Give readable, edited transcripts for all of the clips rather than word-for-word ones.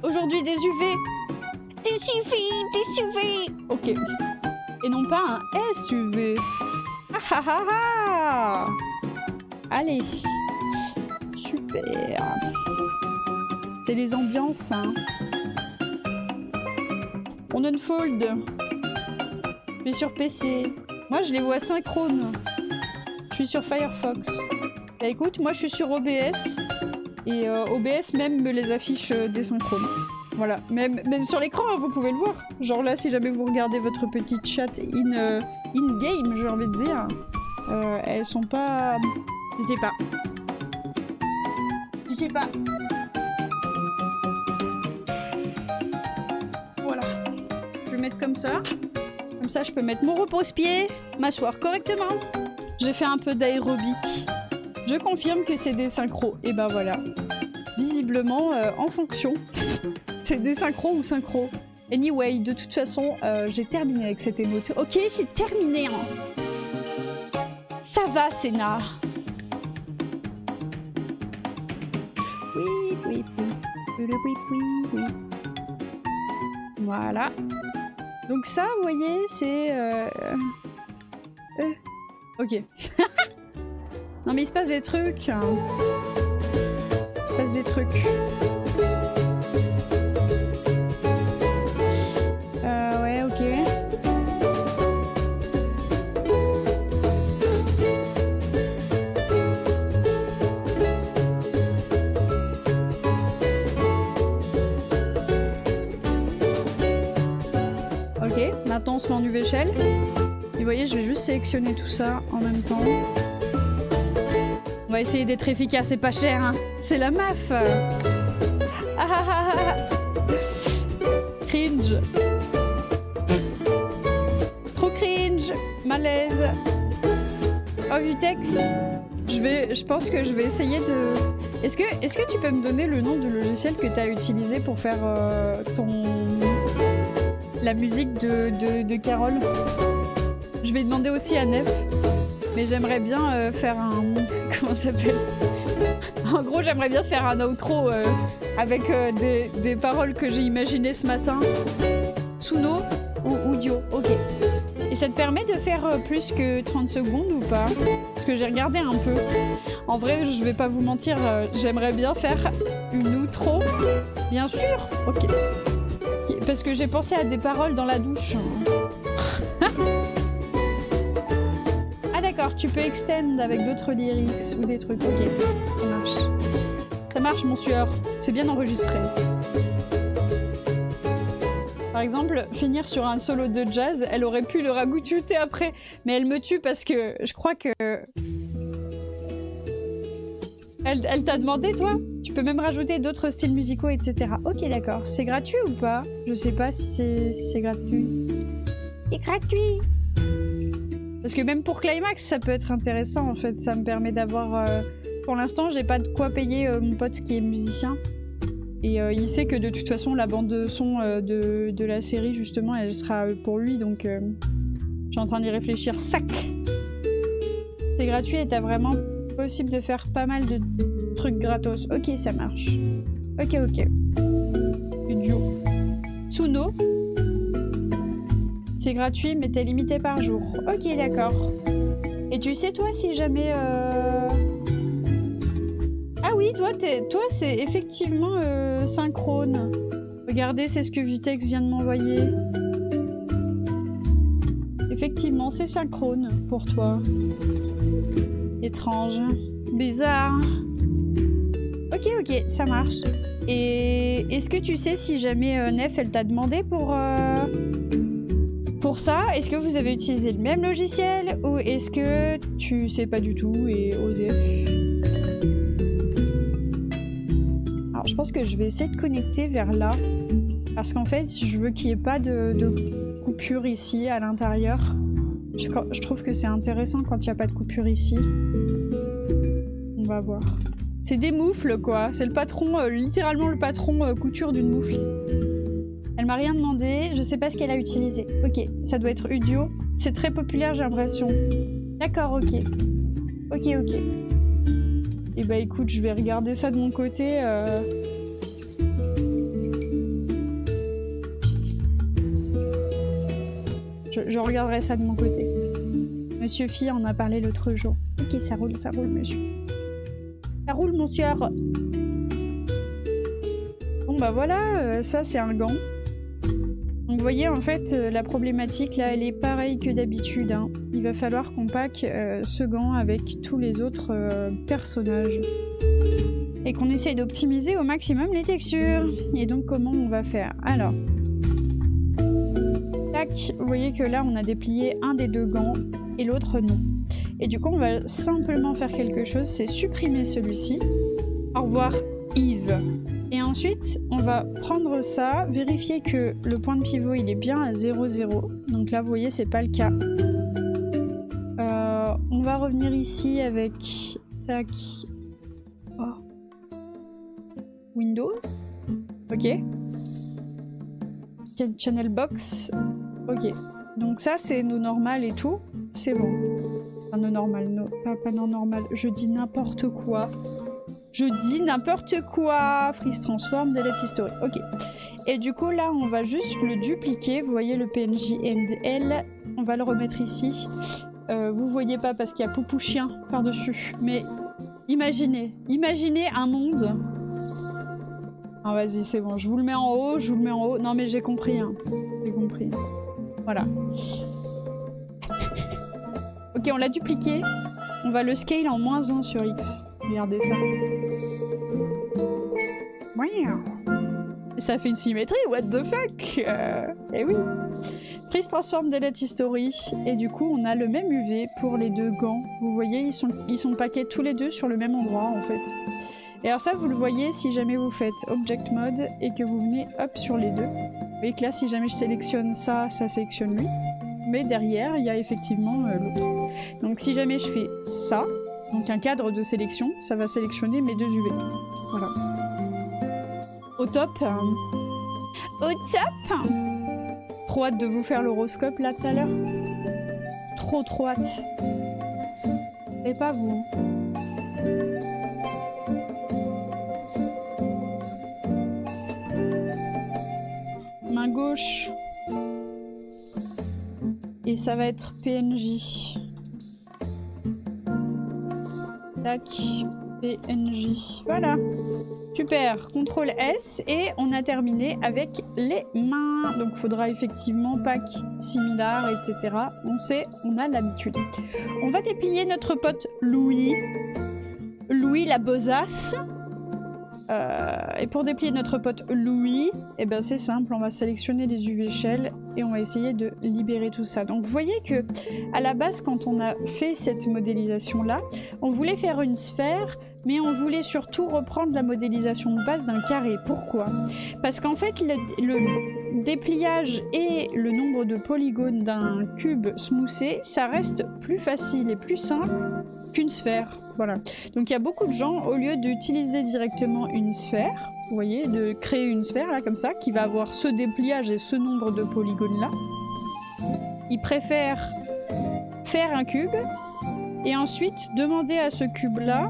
Aujourd'hui des UV. Des UV, des UV. Ok. Et non pas un SUV. Ah ah ah ah. Allez. Super. C'est les ambiances, hein. On unfold. Je suis sur PC. Moi, je les vois synchrones. Je suis sur Firefox. Bah écoute, moi, je suis sur OBS. Et OBS même me les affiche désynchrones. Voilà. Même sur l'écran, hein, vous pouvez le voir. Genre là, si jamais vous regardez votre petite chat in-game, j'ai envie de dire, elles sont pas... Je sais pas. Je sais pas. Voilà. Je vais mettre comme ça. Comme ça, je peux mettre mon repose-pied, m'asseoir correctement. J'ai fait un peu d'aérobic. Je confirme que c'est des synchros. Et ben voilà. Visiblement, en fonction. C'est des synchros ou synchro. Anyway, de toute façon, j'ai terminé avec cette émote. Ok, j'ai terminé. Hein. Ça va, Sénat. Oui, oui, oui. Oui, oui, oui, oui. Voilà. Donc ça, vous voyez, c'est... Ok. Non mais il se passe des trucs. Il se passe des trucs. Ouais, ok. Ok, maintenant on se met en UV Shell. Et vous voyez, je vais juste sélectionner tout ça en même temps. On va essayer d'être efficace et pas cher, hein. C'est la MAF. Ah ah ah ah. Cringe. Trop cringe. Malaise. Oh, Vutex. Je pense que je vais essayer de... Est-ce que tu peux me donner le nom du logiciel que tu as utilisé pour faire la musique de Carole? Je vais demander aussi à Nef. Mais j'aimerais bien faire un... Comment ça s'appelle? En gros, j'aimerais bien faire un outro avec des paroles que j'ai imaginées ce matin. Suno ou audio. Ok. Et ça te permet de faire plus que 30 secondes ou pas? Parce que j'ai regardé un peu. En vrai, je vais pas vous mentir, j'aimerais bien faire une outro. Bien sûr. Ok. Parce que j'ai pensé à des paroles dans la douche. D'accord, tu peux extend avec d'autres lyrics ou des trucs. Ok, ça marche. Ça marche, mon sueur. C'est bien enregistré. Par exemple, finir sur un solo de jazz, elle aurait pu le ragoûter après. Mais elle me tue parce que je crois que... Elle t'a demandé, toi? Tu peux même rajouter d'autres styles musicaux, etc. Ok, d'accord. C'est gratuit ou pas? Je sais pas si c'est gratuit. C'est gratuit! Parce que même pour Climax, ça peut être intéressant en fait. Ça me permet d'avoir... Pour l'instant, j'ai pas de quoi payer mon pote qui est musicien. Et il sait que de toute façon, la bande de son de la série, justement, elle sera pour lui. Donc, je suis en train d'y réfléchir. Sac! C'est gratuit et t'as vraiment possible de faire pas mal de trucs gratos. Ok, ça marche. Ok, ok. Duo. Suno. C'est gratuit, mais t'es limité par jour. Ok, d'accord. Et tu sais, toi, si jamais... Ah oui, toi, c'est effectivement synchrone. Regardez, c'est ce que Vitex vient de m'envoyer. Effectivement, c'est synchrone pour toi. Étrange. Bizarre. Ok, ok, ça marche. Et est-ce que tu sais si jamais Nef, elle t'a demandé pour ça, est-ce que vous avez utilisé le même logiciel ou est-ce que tu sais pas du tout et OSEF? Alors je pense que je vais essayer de connecter vers là parce qu'en fait je veux qu'il n'y ait pas de coupure ici à l'intérieur. Je trouve que c'est intéressant quand il n'y a pas de coupure ici. On va voir. C'est des moufles quoi, c'est le patron, littéralement le patron couture d'une moufle. Elle m'a rien demandé, je sais pas ce qu'elle a utilisé. Ok, ça doit être Udio. C'est très populaire, j'ai l'impression. D'accord, ok. Ok, ok. Et bah écoute, je vais regarder ça de mon côté. Je regarderai ça de mon côté. Monsieur Phi en a parlé l'autre jour. Ok, ça roule, monsieur. Ça roule, monsieur. Bon bah voilà, ça c'est un gant. Donc vous voyez en fait la problématique là elle est pareille que d'habitude. Hein. Il va falloir qu'on pack ce gant avec tous les autres personnages. Et qu'on essaye d'optimiser au maximum les textures. Et donc comment on va faire? Alors, tac, vous voyez que là on a déplié un des deux gants et l'autre non. Et du coup on va simplement faire quelque chose, c'est supprimer celui-ci. Au revoir Yves. Et ensuite, on va prendre ça, vérifier que le point de pivot il est bien à 0,0. Donc là, vous voyez, c'est pas le cas. On va revenir ici avec... Tac. Oh. Windows. Ok. Channel box. Ok. Donc ça, c'est nos normales et tout. C'est bon. Enfin, nos normales. Pas nos normales. Je dis n'importe quoi. Je dis n'importe quoi. Freeze transform, delete history. Ok. Et du coup, là, on va juste le dupliquer. Vous voyez le PNJ NL. On va le remettre ici. Vous voyez pas parce qu'il y a Poupou Chien par-dessus. Mais imaginez. Imaginez un monde. Ah, vas-y, c'est bon. Je vous le mets en haut. Je vous le mets en haut. Non, mais j'ai compris. Hein. J'ai compris. Voilà. Ok, on l'a dupliqué. On va le scale en -1 sur X. Regardez ça. Et ça fait une symétrie, what the fuck. Eh oui. Freeze transform delete history. Et du coup, on a le même UV pour les deux gants. Vous voyez, ils sont packés tous les deux sur le même endroit, en fait. Et alors ça, vous le voyez si jamais vous faites Object Mode et que vous venez, hop, sur les deux. Vous voyez que là, si jamais je sélectionne ça, ça sélectionne lui. Mais derrière, il y a effectivement l'autre. Donc si jamais je fais ça, donc un cadre de sélection, ça va sélectionner mes deux UV. Voilà. Au top. Au top. Trop hâte de vous faire l'horoscope là tout à l'heure. Trop hâte. Et pas vous. Main gauche. Et ça va être PNJ. Tac, PNJ. Voilà. Super. CTRL S et on a terminé avec les mains. Donc il faudra effectivement pack similar, etc. On sait, on a l'habitude. On va déplier notre pote Louis. Louis la besace. Et pour déplier notre pote Louis, eh ben c'est simple, on va sélectionner les UV Shell et on va essayer de libérer tout ça. Donc vous voyez que à la base, quand on a fait cette modélisation là, on voulait faire une sphère, mais on voulait surtout reprendre la modélisation de base d'un carré. Pourquoi? Parce qu'en fait, le dépliage et le nombre de polygones d'un cube smoothé, ça reste plus facile et plus simple qu'une sphère. Voilà. Donc il y a beaucoup de gens, au lieu d'utiliser directement une sphère, vous voyez, de créer une sphère là comme ça, qui va avoir ce dépliage et ce nombre de polygones là, ils préfèrent faire un cube et ensuite demander à ce cube là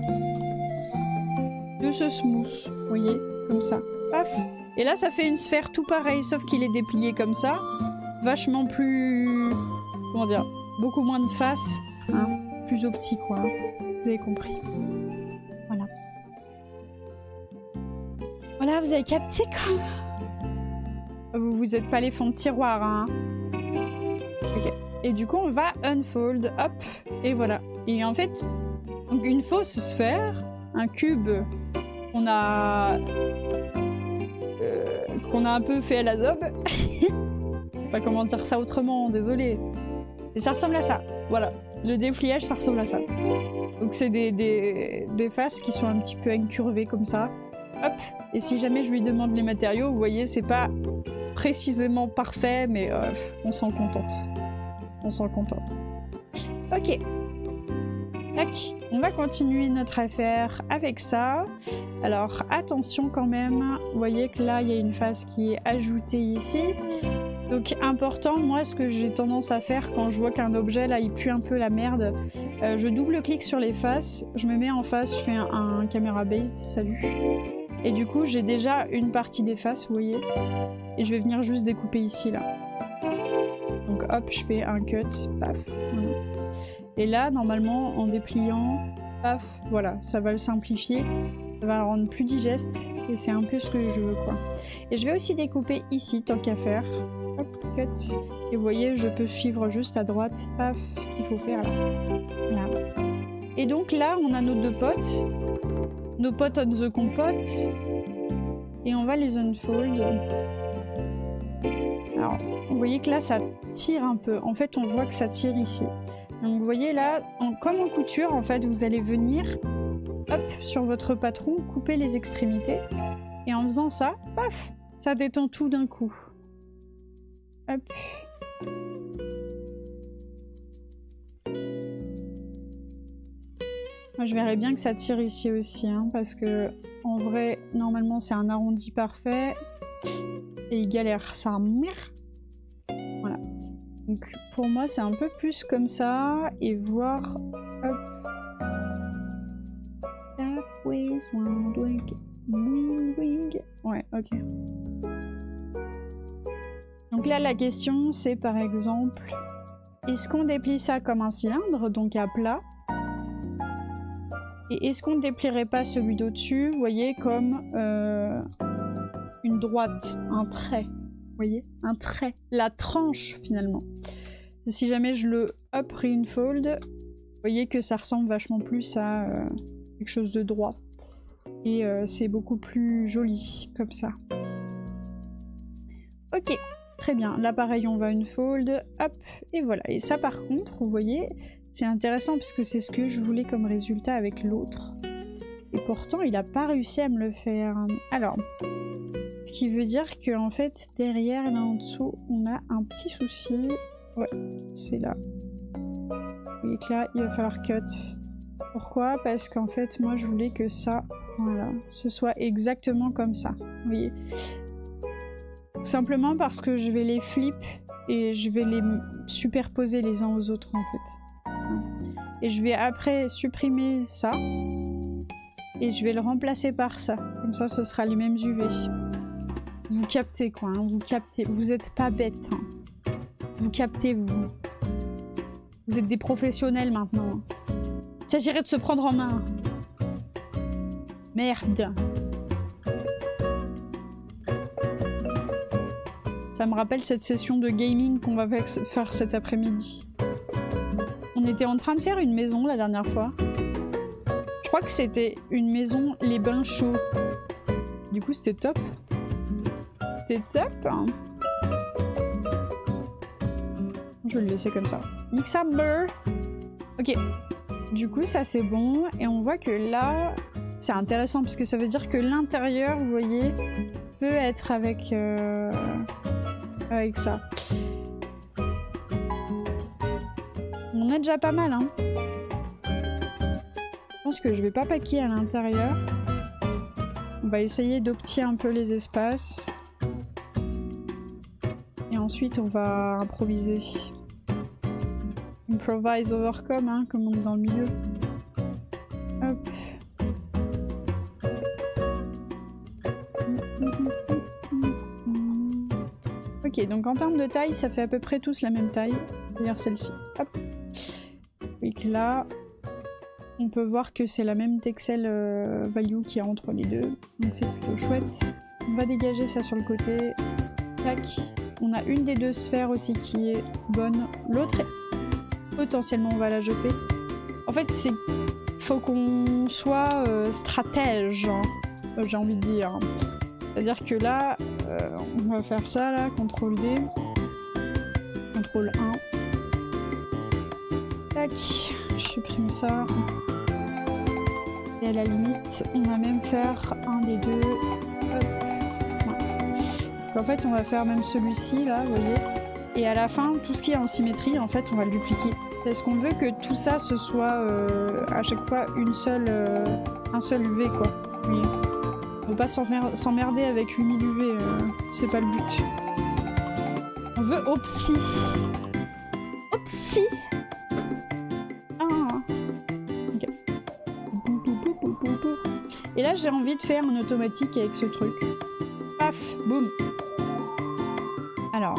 de se smooth, vous voyez, comme ça. Paf. Et là ça fait une sphère tout pareil, sauf qu'il est déplié comme ça, vachement plus... comment dire, beaucoup moins de face, hein, plus au petit quoi. Vous avez compris. Voilà. Voilà, vous avez capté quoi. Vous êtes pas les fonds de tiroir, hein. Ok. Et du coup, on va unfold, hop, et voilà. Et en fait, donc une fausse sphère, un cube qu'on a un peu fait à la zob. Je sais pas comment dire ça autrement, désolé. Et ça ressemble à ça. Voilà. Le dépliage, ça ressemble à ça. Donc c'est des faces qui sont un petit peu incurvées comme ça. Hop. Et si jamais je lui demande les matériaux, vous voyez, c'est pas précisément parfait, mais on s'en contente. On s'en contente. Ok. Tac. On va continuer notre affaire avec ça. Alors attention quand même. Vous voyez que là, il y a une face qui est ajoutée ici. Donc important, moi ce que j'ai tendance à faire quand je vois qu'un objet là il pue un peu la merde, je double-clique sur les faces, je me mets en face, je fais un caméra based, salut. Et du coup j'ai déjà une partie des faces, vous voyez. Et je vais venir juste découper ici là. Donc hop, je fais un cut, paf. Voilà. Et là, normalement, en dépliant, paf, voilà, ça va le simplifier. Ça va le rendre plus digeste. Et c'est un peu ce que je veux, quoi. Et je vais aussi découper ici, tant qu'à faire. Hop, cut. Et vous voyez, je peux suivre juste à droite, paf, ce qu'il faut faire là. Voilà. Et donc là, on a nos deux potes. Nos potes on the compote. Et on va les unfold. Alors, vous voyez que là, ça tire un peu. En fait, on voit que ça tire ici. Donc, vous voyez là, comme en couture, en fait, vous allez venir, hop, sur votre patron, couper les extrémités. Et en faisant ça, paf, ça détend tout d'un coup. Hop. Moi, je verrais bien que ça tire ici aussi, hein, parce que en vrai, normalement, c'est un arrondi parfait. Et il galère ça. Voilà. Donc, pour moi, c'est un peu plus comme ça. Et voir... Hop. Ouais, ok. Donc là, la question, c'est par exemple... Est-ce qu'on déplie ça comme un cylindre, donc à plat? Et est-ce qu'on ne déplierait pas celui d'au-dessus, vous voyez, comme une droite, un trait, vous voyez, un trait, la tranche finalement. Si jamais je le hop re-unfold, vous voyez que ça ressemble vachement plus à quelque chose de droit. Et c'est beaucoup plus joli comme ça. Ok, très bien. Là pareil, on va unfold, hop, et voilà. Et ça par contre, vous voyez... C'est intéressant parce que c'est ce que je voulais comme résultat avec l'autre. Et pourtant, il n'a pas réussi à me le faire. Alors, ce qui veut dire qu'en fait, derrière et là en dessous, on a un petit souci. Ouais, c'est là. Vous voyez que là, il va falloir cut. Pourquoi? Parce qu'en fait, moi, je voulais que ça, voilà, ce soit exactement comme ça. Vous voyez? Simplement parce que je vais les flip et je vais les superposer les uns aux autres, en fait. Et je vais après supprimer ça et je vais le remplacer par ça. Comme ça, ce sera les mêmes UV. Vous captez quoi, hein, vous captez. Vous êtes pas bêtes. Hein. Vous captez, vous. Vous êtes des professionnels maintenant. Hein. Il s'agirait de se prendre en main. Merde. Ça me rappelle cette session de gaming qu'on va faire cet après-midi. On était en train de faire une maison la dernière fois. Je crois que c'était une maison les bains chauds. Du coup, c'était top. C'était top. Hein. Je vais le laisser comme ça. Nick ça beurre. Ok. Du coup, ça c'est bon. Et on voit que là, c'est intéressant parce que ça veut dire que l'intérieur, vous voyez, peut être avec ça. On a déjà pas mal, hein. Je pense que je vais pas paquer à l'intérieur. On va essayer d'opter un peu les espaces. Et ensuite, on va improviser. Improvise overcome, hein, comme on dit dans le milieu. Hop. Ok, donc en termes de taille, ça fait à peu près tous la même taille. D'ailleurs, celle-ci. Hop. Et que là, on peut voir que c'est la même Texel value qu'il y a entre les deux. Donc c'est plutôt chouette. On va dégager ça sur le côté. Tac. On a une des deux sphères aussi qui est bonne. L'autre, potentiellement, on va la jeter. En fait, c'est faut qu'on soit stratège, hein, j'ai envie de dire. C'est-à-dire que là, on va faire ça, là, CTRL D. CTRL 1. Tac, je supprime ça. Et à la limite, on va même faire un des deux. Hop. Voilà. Donc en fait, on va faire même celui-ci, là, vous voyez. Et à la fin, tout ce qui est en symétrie, en fait, on va le dupliquer. Parce qu'on veut que tout ça, ce soit à chaque fois un seul UV, quoi. Vous voyez. On veut pas s'emmerder avec 8000 UV, c'est pas le but. On veut Opsi. Opsi. Et là, j'ai envie de faire un automatique avec ce truc. Paf, boum. Alors,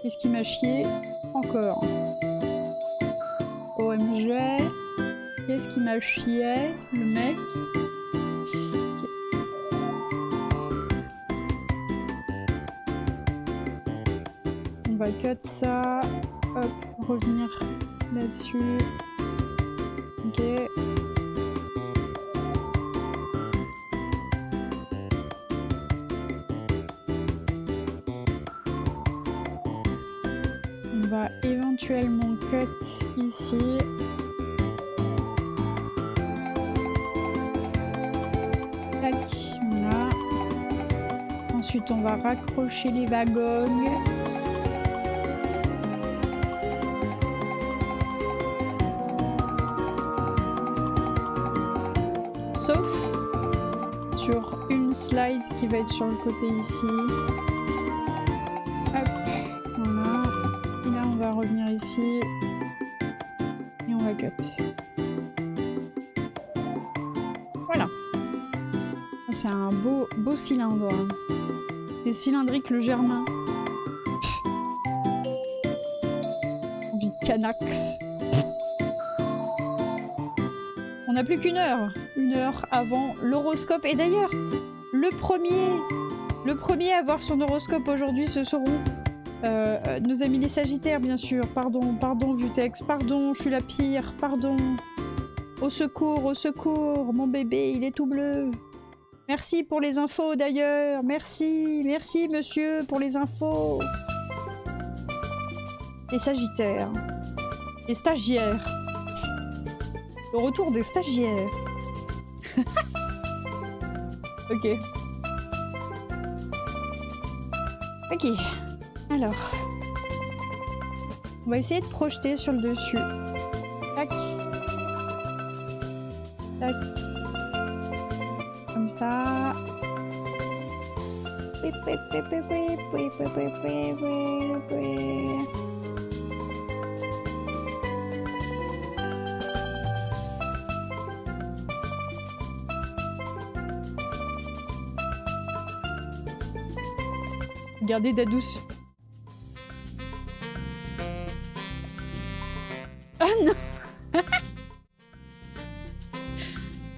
Qu'est-ce qui m'a chié? Encore. OMG. Qu'est-ce qui m'a chié? Le mec. On va cut ça. Hop, revenir là-dessus. Ok. On va éventuellement cut ici. Tac, voilà. Ensuite, on va raccrocher les wagons. Sauf sur une slide qui va être sur le côté ici. Hop, voilà. Et là, on va revenir ici. Et on va cut. Voilà. C'est un beau cylindre. C'est cylindrique le germain. Envie de Canax. On n'a plus qu'une heure. Une heure avant l'horoscope. Et d'ailleurs, le premier à voir son horoscope aujourd'hui, ce seront nos amis les Sagittaires, bien sûr. Pardon, Vutex. Pardon, je suis la pire. Pardon. Au secours, mon bébé, il est tout bleu. Merci pour les infos, d'ailleurs. Merci, monsieur, pour les infos. Les Sagittaires. Les stagiaires. Le retour des stagiaires. Ok. Ok. Alors. On va essayer de projeter sur le dessus. Tac. Tac. Comme ça. Regardez Dadouce. Ah non.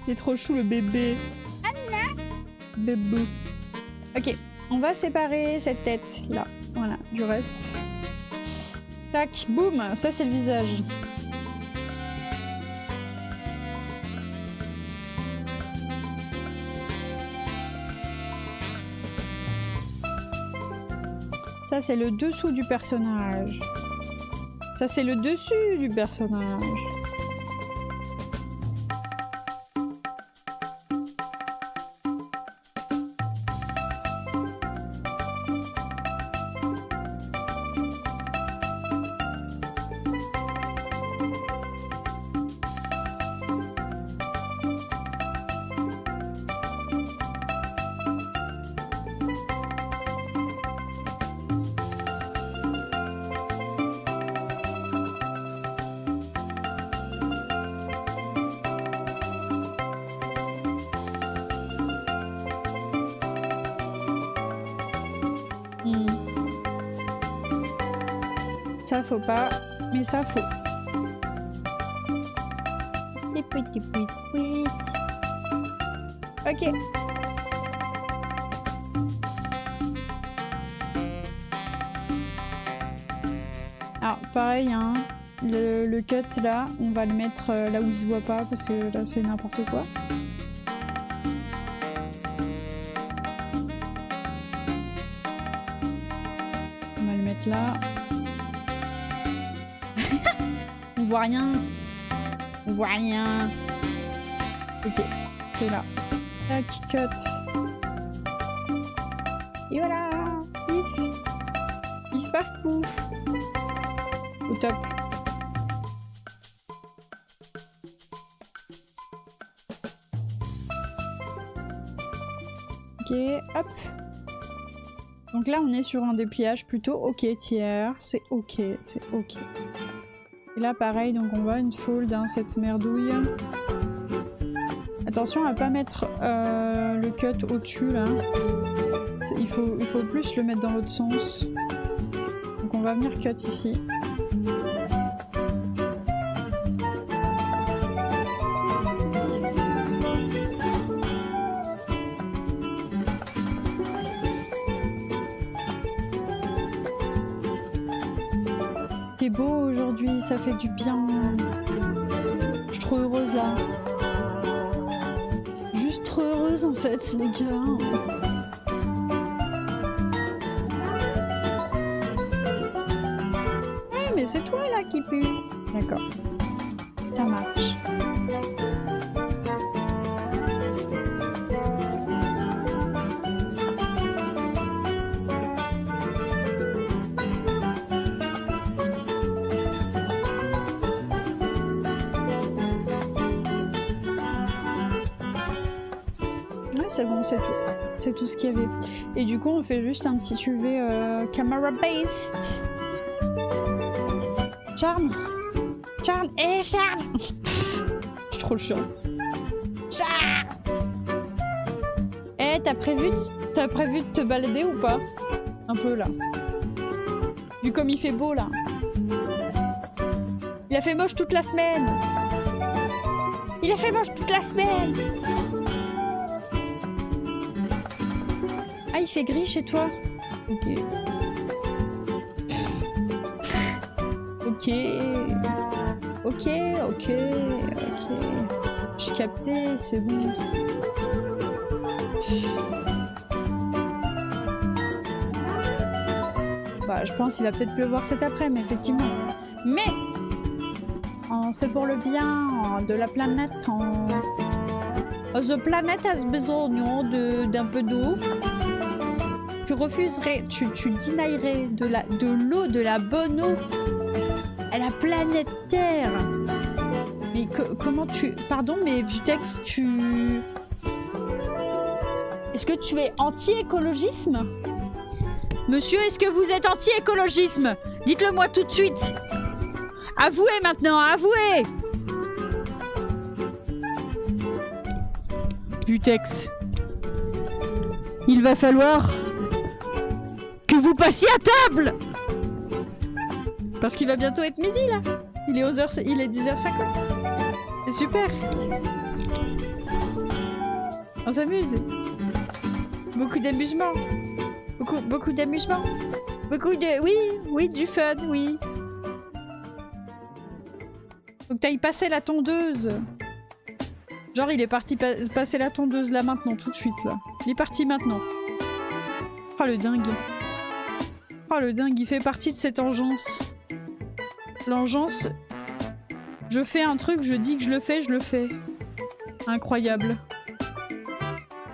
Il est trop chou le bébé. Bébé. Ok, on va séparer cette tête là. Voilà, du reste. Tac, boum, ça c'est le visage. Ça, c'est le dessous du personnage. Ça, c'est le dessus du personnage. Ça faut pas, mais ça faut. Les petits pouits. Ok. Alors pareil, hein, le cut là, on va le mettre là où il se voit pas parce que là c'est n'importe quoi. On va le mettre là. On voit rien. On voit rien. Ok, c'est là. Tac, cut. Et voilà. Pif. Pif, paf, pouf. Au top. Ok, hop. Donc là, on est sur un dépliage plutôt ok tiers. C'est ok, c'est ok. Et là, pareil, donc on voit une fold, hein, cette merdouille. Attention à pas mettre le cut au-dessus, là. Il faut plus le mettre dans l'autre sens. Donc on on va venir cut ici. C'est beau aujourd'hui, ça fait du bien. Je suis trop heureuse là. Juste trop heureuse en fait, les gars. Ouais, mais c'est toi là qui pue. D'accord. Ça marche. C'est bon, c'est tout. C'est tout ce qu'il y avait. Et du coup, on fait juste un petit UV camera based. Charme. Charme. Eh, Charme. Je suis trop chiant. Charme. Eh, t'as prévu de te balader ou pas? Un peu là. Vu comme il fait beau là. Il a fait moche toute la semaine. Il a fait moche toute la semaine. Ah, il fait gris chez toi? Ok. Ok. Ok, ok, ok. J'ai capté, c'est bon. Bah, je pense qu'il va peut-être pleuvoir cet après-midi, effectivement. Mais c'est pour le bien de la planète. The planet has besoin d'un peu d'eau. Tu refuserais, tu denierais de l'eau, de la bonne eau à la planète Terre. Mais comment tu... Pardon, mais Vutex, Est-ce que tu es anti-écologisme? Monsieur, est-ce que vous êtes anti-écologisme? Dites-le moi tout de suite. Avouez maintenant, avouez. Vutex. Il va falloir... que vous passiez à table! Parce qu'il va bientôt être midi là. Il est 10h50. C'est super. On s'amuse. Beaucoup d'amusement. Beaucoup d'amusement. Beaucoup de... Oui, du fun, oui. Faut que t'ailles passer la tondeuse. Genre il est parti passer la tondeuse là maintenant, tout de suite là. Il est parti maintenant. Oh le dingue. Oh le dingue, il fait partie de cette engeance. L'engeance... Je fais un truc, je dis que je le fais. Incroyable.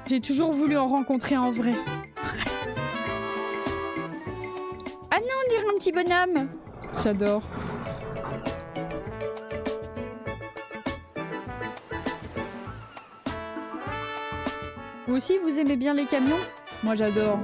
J'ai toujours voulu en rencontrer en vrai. Ah non, on dirait un petit bonhomme. J'adore. Vous aussi, vous aimez bien les camions? Moi, j'adore.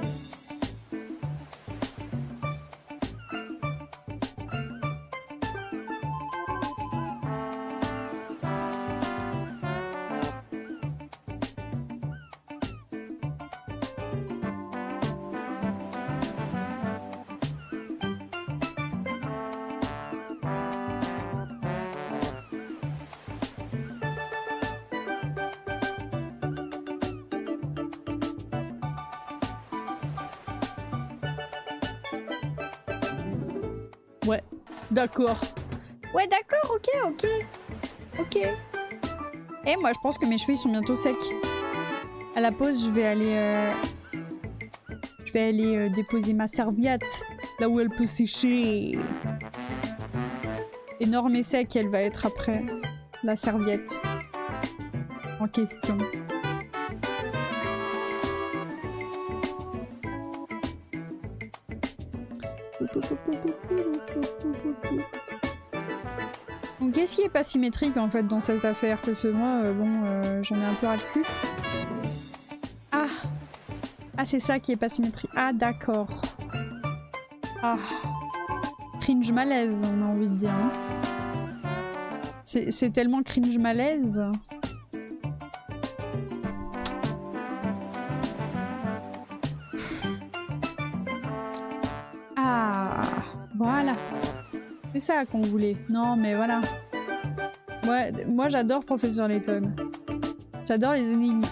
Ouais, d'accord. Ouais, d'accord, ok. Et moi, je pense que mes cheveux, ils sont bientôt secs. À la pause, je vais aller déposer ma serviette là où elle peut sécher. Énorme et sec, elle va être après la serviette en question. Donc qu'est-ce qui est pas symétrique en fait dans cette affaire? Parce que moi, j'en ai un peu ras le cul. Ah, c'est ça qui est pas symétrique. Ah, d'accord. Ah. Cringe malaise, on a envie de dire. Hein. C'est tellement cringe malaise. Voilà. C'est ça qu'on voulait. Non, mais voilà. Ouais, moi j'adore Professeur Layton. J'adore les énigmes.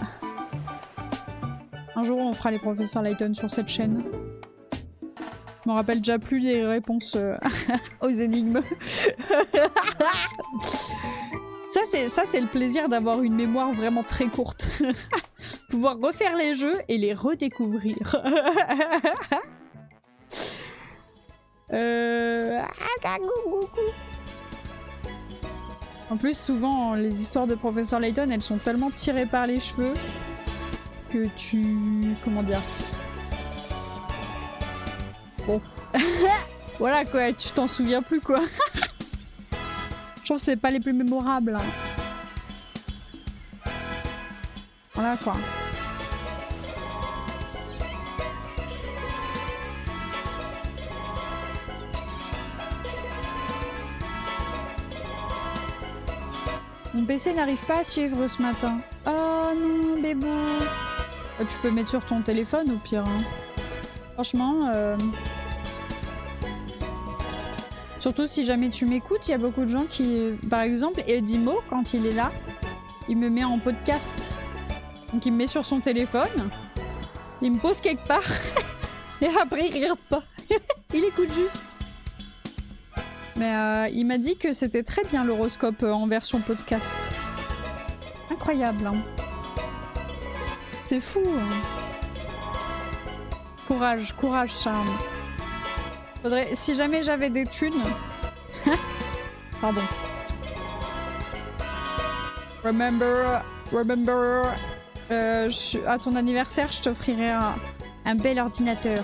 Un jour on fera les Professeurs Layton sur cette chaîne. Je me rappelle déjà plus les réponses aux énigmes. Ça c'est le plaisir d'avoir une mémoire vraiment très courte. Pouvoir refaire les jeux et les redécouvrir. En plus, souvent, les histoires de Professeur Layton, elles sont tellement tirées par les cheveux que tu... Comment dire? Bon. Voilà quoi, tu t'en souviens plus quoi. Je trouve que c'est pas les plus mémorables. Hein. Voilà quoi. Mon PC n'arrive pas à suivre ce matin. Oh non, bébou. Tu peux mettre sur ton téléphone au pire. Hein. Franchement, surtout si jamais tu m'écoutes, il y a beaucoup de gens qui... Par exemple, Edimo, quand il est là, il me met en podcast. Donc il me met sur son téléphone, il me pose quelque part, et après il regarde pas. Il écoute juste. Mais il m'a dit que c'était très bien l'horoscope en version podcast. Incroyable, hein. C'est fou. Hein. Courage, courage, Charme. Faudrait... Si jamais j'avais des thunes... Pardon. Remember... à ton anniversaire, je t'offrirai un bel ordinateur.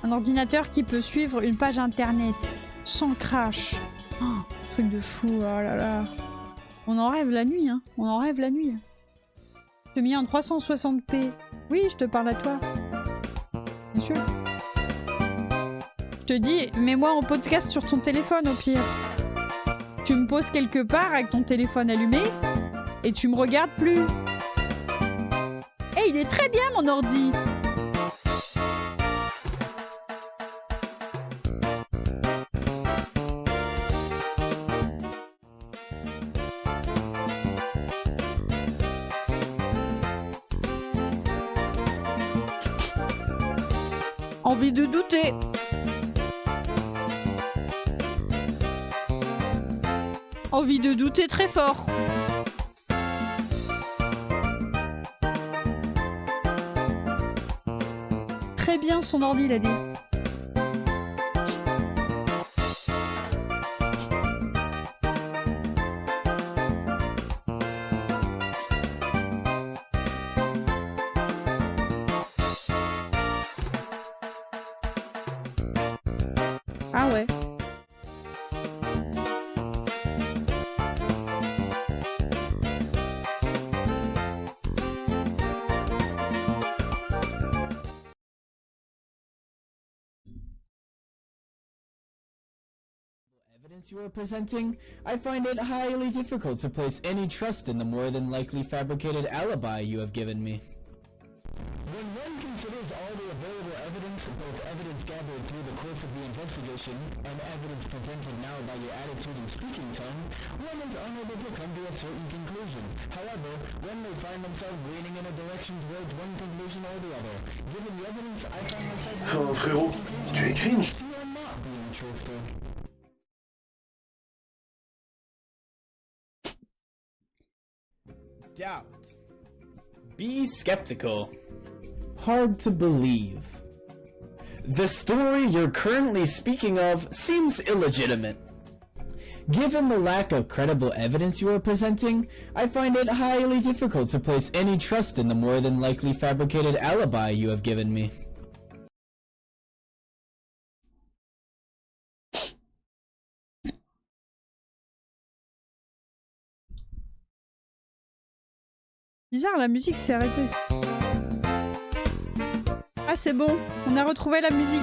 Un ordinateur qui peut suivre une page internet. Sans crash. Oh, truc de fou, oh là là. On en rêve la nuit, hein. On en rêve la nuit. Je t'ai mis en 360p. Oui, je te parle à toi. Bien sûr. Je te dis, mets-moi en podcast sur ton téléphone au pire. Tu me poses quelque part avec ton téléphone allumé et tu me regardes plus. Eh, il est très bien mon ordi. Envie de douter. Envie de douter très fort. Très bien son ordi, il a dit. Ah ouais. Evidence you are presenting, I find it highly difficult to place any trust in the more than likely fabricated alibi you have given me. When one considers all the available evidence, both evidence gathered through the course of the investigation and evidence presented now by your attitude and speaking tone, one is unable to come to a certain conclusion. However, one may find themselves leaning in a direction towards one conclusion or the other. Given the evidence, I find myself... Enfin, frérot, tu es cringe. You are not being truthful. Doubt. Be skeptical. Hard to believe. The story you're currently speaking of seems illegitimate. Given the lack of credible evidence you are presenting, I find it highly difficult to place any trust in the more than likely fabricated alibi you have given me. Bizarre, la musique s'est arrêtée. Ah c'est bon, on a retrouvé la musique.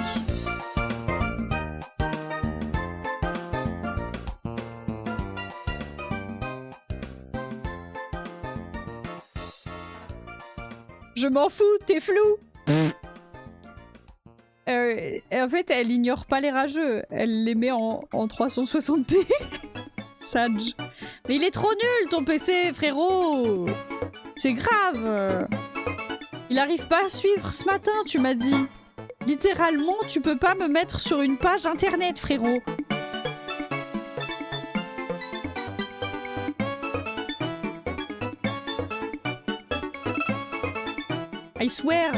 Je m'en fous, t'es flou. En fait, elle ignore pas les rageux. Elle les met en 360p. Sage. Mais il est trop nul ton PC, frérot. C'est grave. Il arrive pas à suivre ce matin, tu m'as dit. Littéralement, tu peux pas me mettre sur une page internet, frérot. I swear.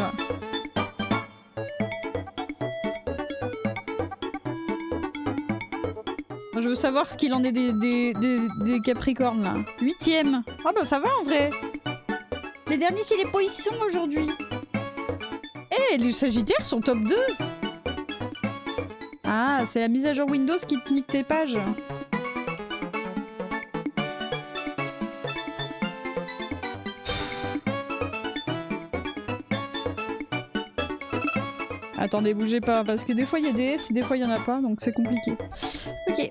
Je veux savoir ce qu'il en est des Capricornes, là. 8ème. Ah bah ça va, en vrai. Les derniers, c'est les poissons, aujourd'hui. Eh, les Sagittaires sont top 2. Ah, c'est la mise à jour Windows qui te nique tes pages. Attendez, bougez pas, parce que des fois il y a des S et des fois il y en a pas, donc c'est compliqué. Ok.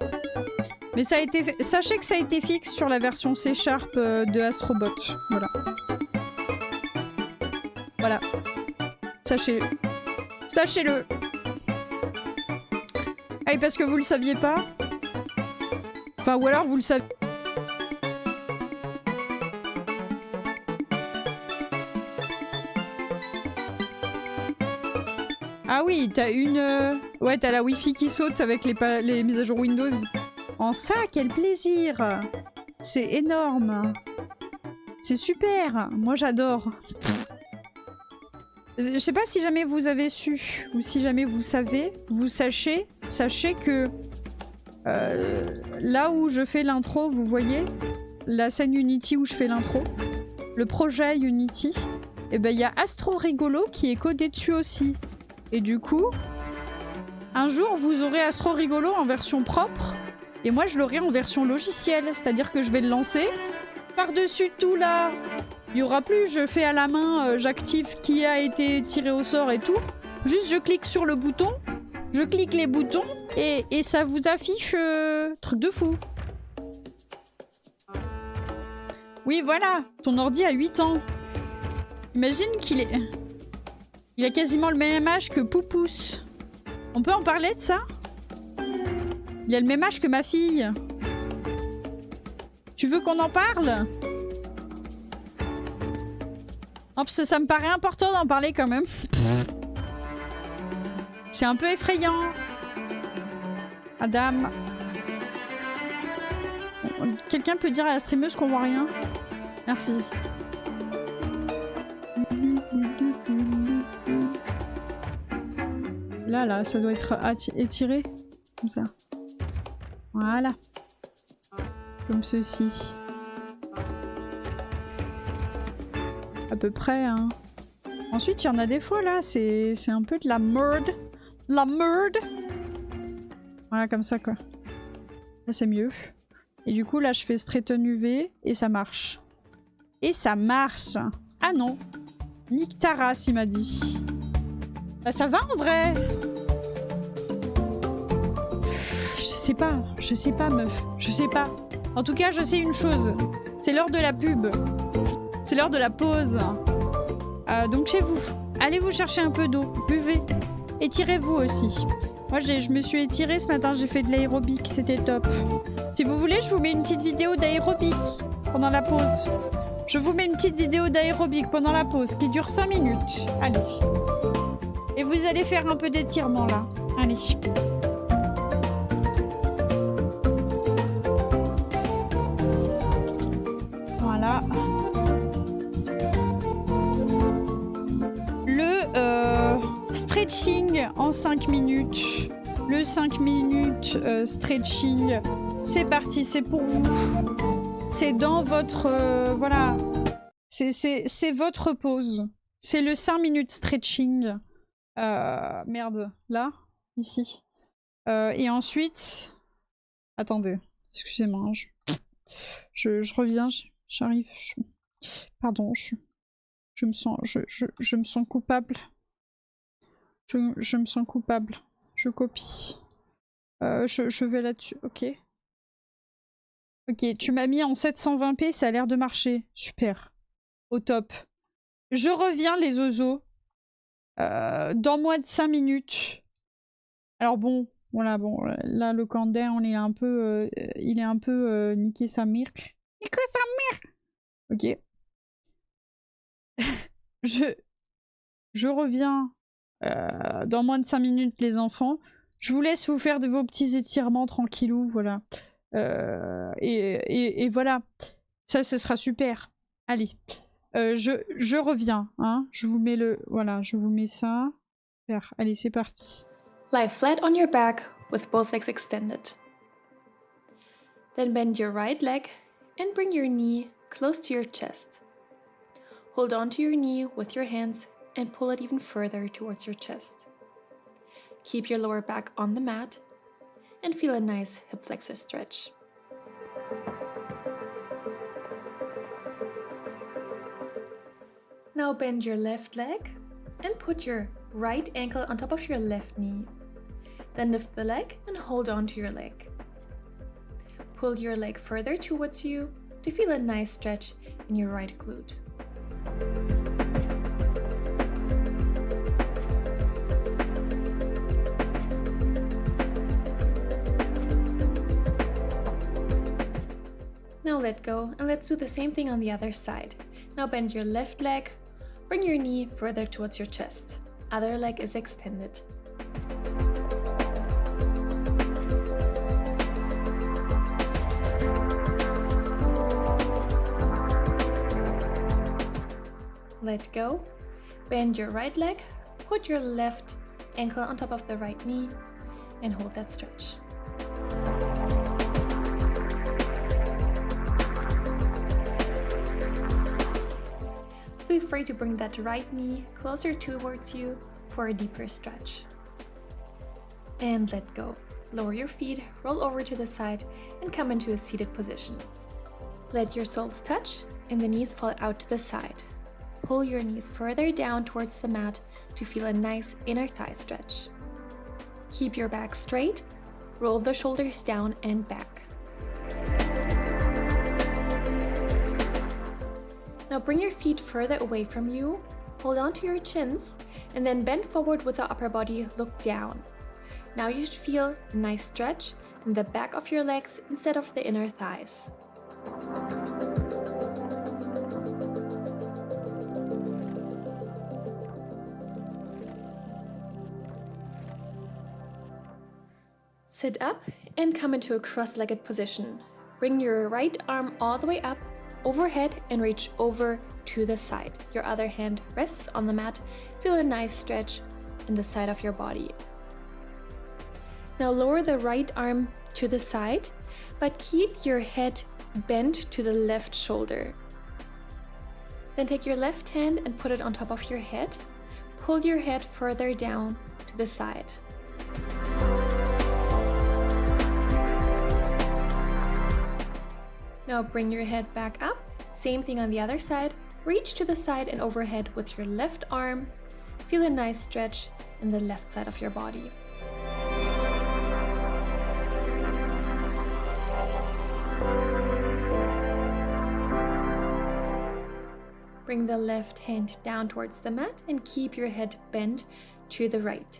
Mais ça a été sachez que ça a été fixe sur la version C# de Astrobot. Voilà. Voilà. Sachez-le. Sachez-le. Ah, et parce que vous le saviez pas. Enfin, ou alors vous le saviez. Ah oui, t'as une... Ouais, t'as la Wi-Fi qui saute avec les mises à jour Windows. En ça, quel plaisir! C'est énorme! C'est super! Moi, j'adore! Je sais pas si jamais vous avez su, ou si jamais vous savez, sachez que... là où je fais l'intro, vous voyez? La scène Unity où je fais l'intro. Le projet Unity. Et ben, il y a Astro Rigolo qui est codé dessus aussi. Et du coup, un jour, vous aurez Astro Rigolo en version propre, et moi, je l'aurai en version logicielle. C'est-à-dire que je vais le lancer. Par-dessus tout, là, il n'y aura plus, je fais à la main, j'active qui a été tiré au sort et tout. Juste, je clique sur le bouton, je clique les boutons, et ça vous affiche... truc de fou. Oui, voilà, ton ordi a 8 ans. Imagine qu'il est... Il a quasiment le même âge que Poupous. On peut en parler de ça? Il a le même âge que ma fille. Tu veux qu'on en parle? Oh, parce que ça me paraît important d'en parler quand même. C'est un peu effrayant. Adam. Quelqu'un peut dire à la streameuse qu'on voit rien? Merci. Là, ça doit être étiré. Comme ça. Voilà. Comme ceci. À peu près, hein. Ensuite, il y en a des fois, là, c'est un peu de la merde. La merde. Voilà, comme ça, quoi. Là, c'est mieux. Et du coup, là, je fais straighten UV et ça marche. Et ça marche. Ah non. Nique ta race, il m'a dit. Bah, ça va, en vrai. Je sais pas, meuf. Je sais pas. En tout cas, je sais une chose. C'est l'heure de la pub. C'est l'heure de la pause. Donc chez vous, allez vous chercher un peu d'eau. Buvez. Étirez-vous aussi. Moi, je me suis étirée ce matin. J'ai fait de l'aérobic. C'était top. Si vous voulez, je vous mets une petite vidéo d'aérobic pendant la pause. Je vous mets une petite vidéo d'aérobic pendant la pause qui dure 5 minutes. Allez. Et vous allez faire un peu d'étirement là. Allez. Voilà. Le stretching en 5 minutes. Le 5 minutes stretching. C'est parti, c'est pour vous. C'est dans votre... voilà. C'est votre pause. C'est le 5 minutes stretching. Merde. Là. Ici. Et ensuite... Attendez. Excusez-moi. Je reviens. J'arrive. Pardon. Je me sens coupable. Je me sens coupable. Je copie. Je vais là-dessus. Ok. Ok, tu m'as mis en 720p, ça a l'air de marcher. Super. Au top. Je reviens, les oiseaux. dans moins de 5 minutes. Alors bon, voilà, bon, là, le Candin, il est un peu, niqué sa mère. Niqué sa mère. Ok. Je reviens dans moins de 5 minutes, les enfants. Je vous laisse vous faire de vos petits étirements tranquillou, voilà. Et voilà. Ça, ce sera super. Allez. Je reviens, hein. Je vous mets je vous mets ça. Super. Allez, c'est parti. Lie flat on your back with both legs extended. Then bend your right leg and bring your knee close to your chest. Hold on to your knee with your hands and pull it even further towards your chest. Keep your lower back on the mat and feel a nice hip flexor stretch. Now bend your left leg and put your right ankle on top of your left knee. Then lift the leg and hold on to your leg. Pull your leg further towards you to feel a nice stretch in your right glute. Now let go and let's do the same thing on the other side. Now bend your left leg, bring your knee further towards your chest. Other leg is extended. Let go. Bend your right leg, put your left ankle on top of the right knee, and hold that stretch. Feel free to bring that right knee closer towards you for a deeper stretch. And let go. Lower your feet, roll over to the side, and come into a seated position. Let your soles touch and the knees fall out to the side. Pull your knees further down towards the mat to feel a nice inner thigh stretch. Keep your back straight, roll the shoulders down and back. Now bring your feet further away from you, hold on to your chins, and then bend forward with the upper body, look down. Now you should feel a nice stretch in the back of your legs instead of the inner thighs. Sit up and come into a cross-legged position. Bring your right arm all the way up, overhead, and reach over to the side. Your other hand rests on the mat. Feel a nice stretch in the side of your body. Now lower the right arm to the side, but keep your head bent to the left shoulder. Then take your left hand and put it on top of your head. Pull your head further down to the side. Now bring your head back up, same thing on the other side, reach to the side and overhead with your left arm, feel a nice stretch in the left side of your body. Bring the left hand down towards the mat and keep your head bent to the right.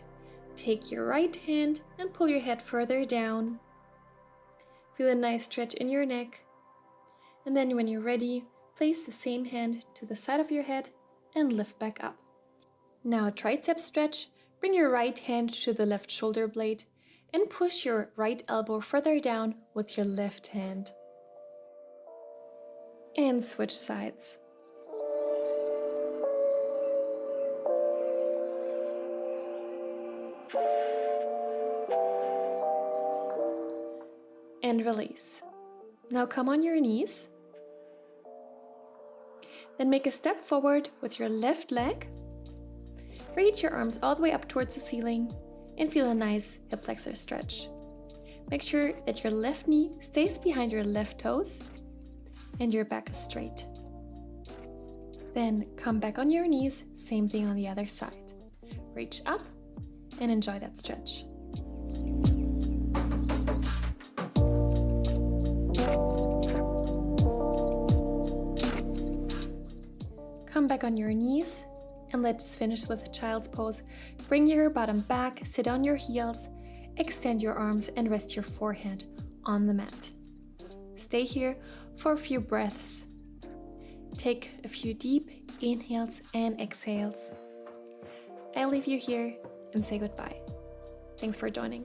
Take your right hand and pull your head further down. Feel a nice stretch in your neck. And then when you're ready, place the same hand to the side of your head and lift back up. Now tricep stretch, bring your right hand to the left shoulder blade and push your right elbow further down with your left hand. And switch sides. And release. Now come on your knees. Then make a step forward with your left leg. Reach your arms all the way up towards the ceiling and feel a nice hip flexor stretch. Make sure that your left knee stays behind your left toes and your back is straight. Then come back on your knees, same thing on the other side. Reach up and enjoy that stretch. Come back on your knees And let's finish with child's pose. Bring your bottom back, sit on your heels, extend your arms and rest your forehead on the mat. Stay here for a few breaths. Take a few deep inhales and exhales. I'll leave you here and say goodbye. Thanks for joining.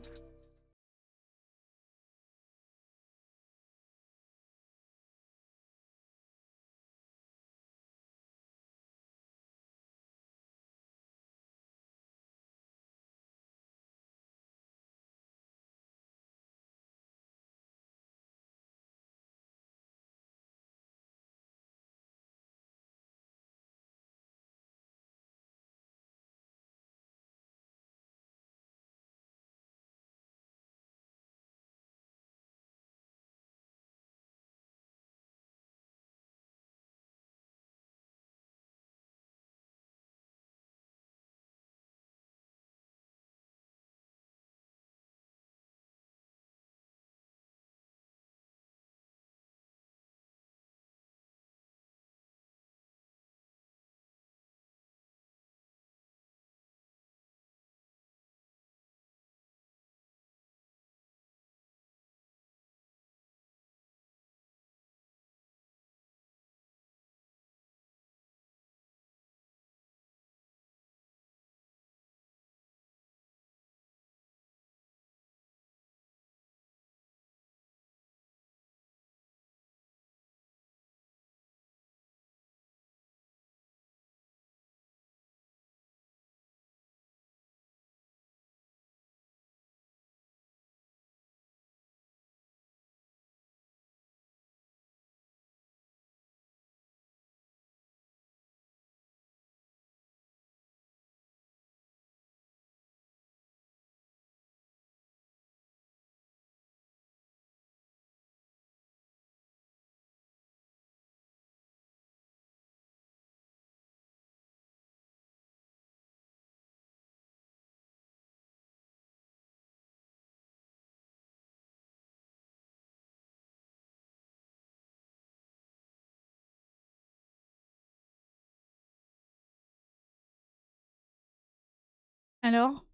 Alors?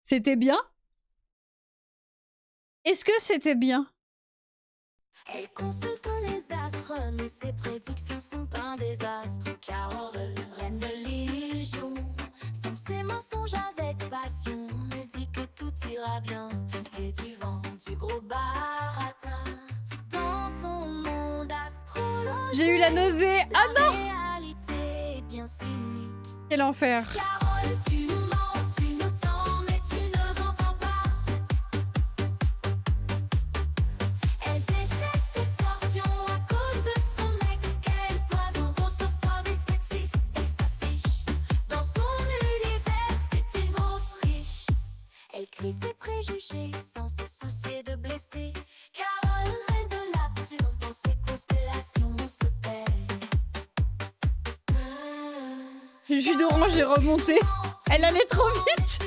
C'était bien? Est-ce que c'était bien? Elle consulte les astres, mais ses prédictions sont un désastre. Carole, reine de l'illusion, sème ses mensonges avec passion. Elle dit que tout ira bien, c'est du vent, du gros baratin. Dans son monde astrologique, J'ai eu la nausée. Ah non! réalité est bien cynique. Quel enfer. Carole, tu nous mens, tu nous tends, mais tu ne entends pas. Elle déteste les scorpions à cause de son ex. Quel poison grossophobe et sexiste. Elle s'affiche dans son univers, c'est une grosse riche. Elle crie ses préjugés sans se soucier de blesser. Carole, reine de l'absurde, dans ses constellations se perd. Le jus d'orange est remonté. Elle allait trop vite.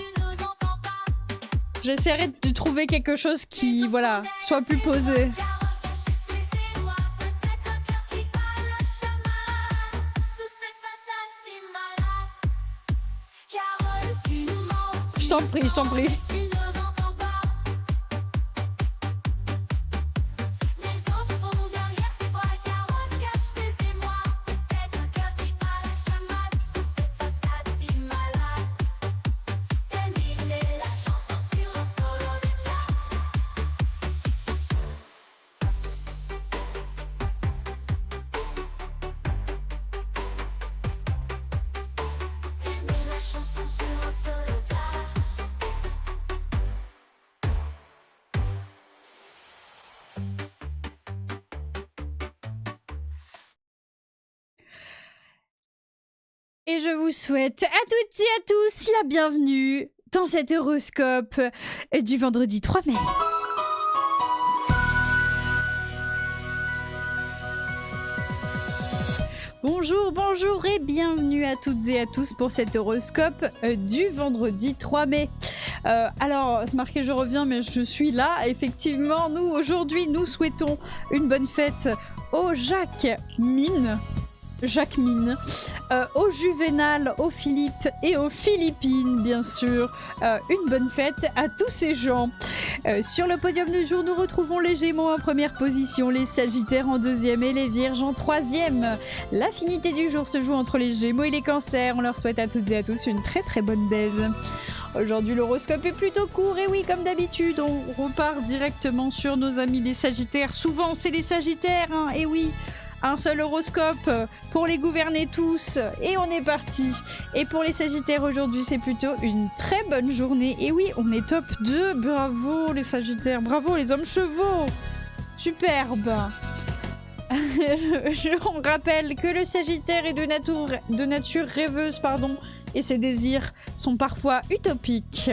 J'essaierai de trouver quelque chose qui, voilà, soit plus posé. Je t'en prie, je t'en prie. Et je vous souhaite à toutes et à tous la bienvenue dans cet horoscope du vendredi 3 mai. Bonjour, bonjour et bienvenue à toutes et à tous pour cet horoscope du vendredi 3 mai. Alors, c'est marqué je reviens mais je suis là. Effectivement, nous aujourd'hui nous souhaitons une bonne fête au Jacques Mine. Jacqueline, au Juvénal, au Philippe et aux Philippines, bien sûr. Une bonne fête à tous ces gens. Sur le podium du jour, nous retrouvons les Gémeaux en première position, les Sagittaires en deuxième et les Vierges en troisième. L'affinité du jour se joue entre les Gémeaux et les Cancers. On leur souhaite à toutes et à tous une très très bonne baise. Aujourd'hui, l'horoscope est plutôt court, et oui, comme d'habitude, on repart directement sur nos amis les Sagittaires. Souvent, c'est les Sagittaires, hein, et oui. Un seul horoscope pour les gouverner tous et on est parti. Et pour les Sagittaires aujourd'hui, c'est plutôt une très bonne journée. Et oui, on est top 2. Bravo les Sagittaires, bravo les hommes chevaux. Superbe. On rappelle que le Sagittaire est de nature rêveuse, et ses désirs sont parfois utopiques.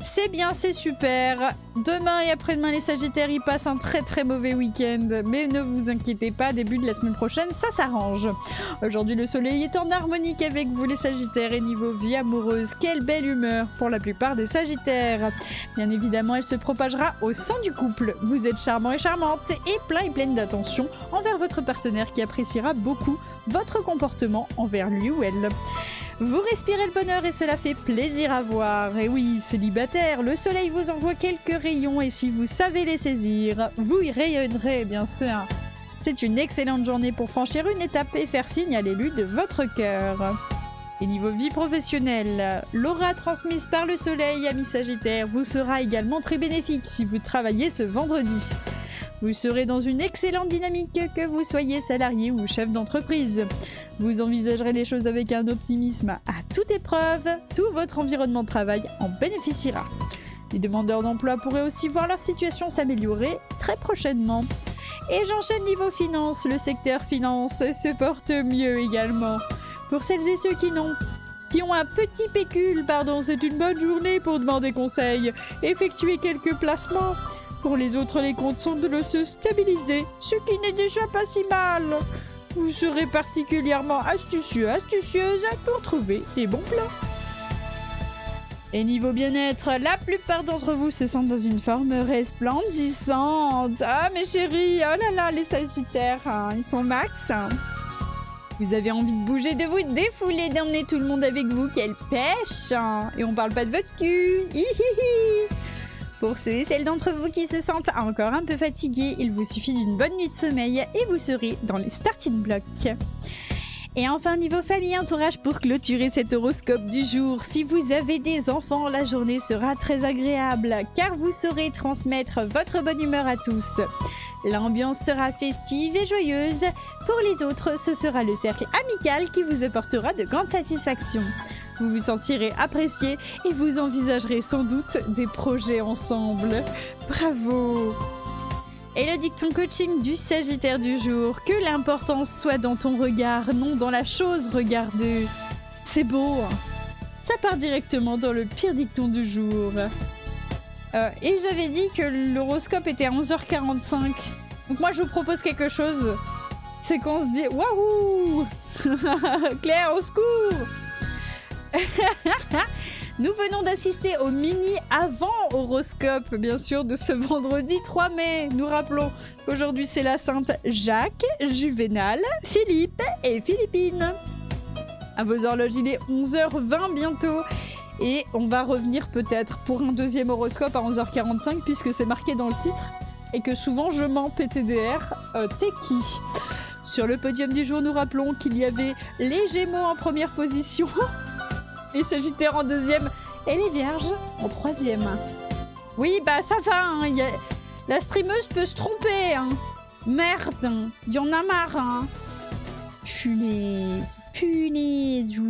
C'est bien, c'est super. Demain et après-demain, les Sagittaires y passent un très très mauvais week-end. Mais ne vous inquiétez pas, début de la semaine prochaine, ça s'arrange. Aujourd'hui, le soleil est en harmonique avec vous, les Sagittaires. Et niveau vie amoureuse, quelle belle humeur pour la plupart des Sagittaires. Bien évidemment, elle se propagera au sein du couple. Vous êtes charmant et charmante et pleine d'attention envers votre partenaire qui appréciera beaucoup votre comportement envers lui ou elle. Vous respirez le bonheur et cela fait plaisir à voir. Et oui, célibataire, le soleil vous envoie quelques rayons et si vous savez les saisir, vous y rayonnerez bien sûr. C'est une excellente journée pour franchir une étape et faire signe à l'élu de votre cœur. Et niveau vie professionnelle, l'aura transmise par le soleil, amis Sagittaires, vous sera également très bénéfique si vous travaillez ce vendredi. Vous serez dans une excellente dynamique que vous soyez salarié ou chef d'entreprise. Vous envisagerez les choses avec un optimisme à toute épreuve. Tout votre environnement de travail en bénéficiera. Les demandeurs d'emploi pourraient aussi voir leur situation s'améliorer très prochainement. Et j'enchaîne niveau finance. Le secteur finance se porte mieux également. Pour celles et ceux qui ont un petit pécule, c'est une bonne journée pour demander conseil, effectuer quelques placements. Pour les autres, les comptes semblent se stabiliser, ce qui n'est déjà pas si mal. Vous serez particulièrement astucieuse pour trouver des bons plans. Et niveau bien-être, la plupart d'entre vous se sentent dans une forme resplendissante. Ah mes chéris, oh là là, les Sagittaires, ils sont max. Vous avez envie de bouger, de vous défouler, d'emmener tout le monde avec vous. Quelle pêche! Et on parle pas de votre cul. Hihihi. Pour ceux et celles d'entre vous qui se sentent encore un peu fatigués, il vous suffit d'une bonne nuit de sommeil et vous serez dans les starting blocks. Et enfin, niveau famille et entourage, pour clôturer cet horoscope du jour, si vous avez des enfants, la journée sera très agréable, car vous saurez transmettre votre bonne humeur à tous. L'ambiance sera festive et joyeuse. Pour les autres, ce sera le cercle amical qui vous apportera de grandes satisfactions. Vous vous sentirez apprécié et vous envisagerez sans doute des projets ensemble. Bravo! Et le dicton coaching du Sagittaire du jour, que l'importance soit dans ton regard, non dans la chose regardée. C'est beau, hein? Ça part directement dans le pire dicton du jour. Et j'avais dit que l'horoscope était à 11h45. Donc moi je vous propose quelque chose. C'est qu'on se dit waouh Claire, au secours. Nous venons d'assister au mini avant-horoscope, bien sûr, de ce vendredi 3 mai. Nous rappelons qu'aujourd'hui c'est la Sainte Jacques, Juvénal, Philippe et Philippine. À vos horloges, il est 11h20 bientôt. Et on va revenir peut-être pour un deuxième horoscope à 11h45 puisque c'est marqué dans le titre et que souvent je mens PTDR, t'es qui? Sur le podium du jour, nous rappelons qu'il y avait les Gémeaux en première position, les Sagittaires en deuxième et les Vierges en troisième. Oui, bah ça va, hein, la streameuse peut se tromper. Hein. Merde, il y en a marre. Hein. Punaise, je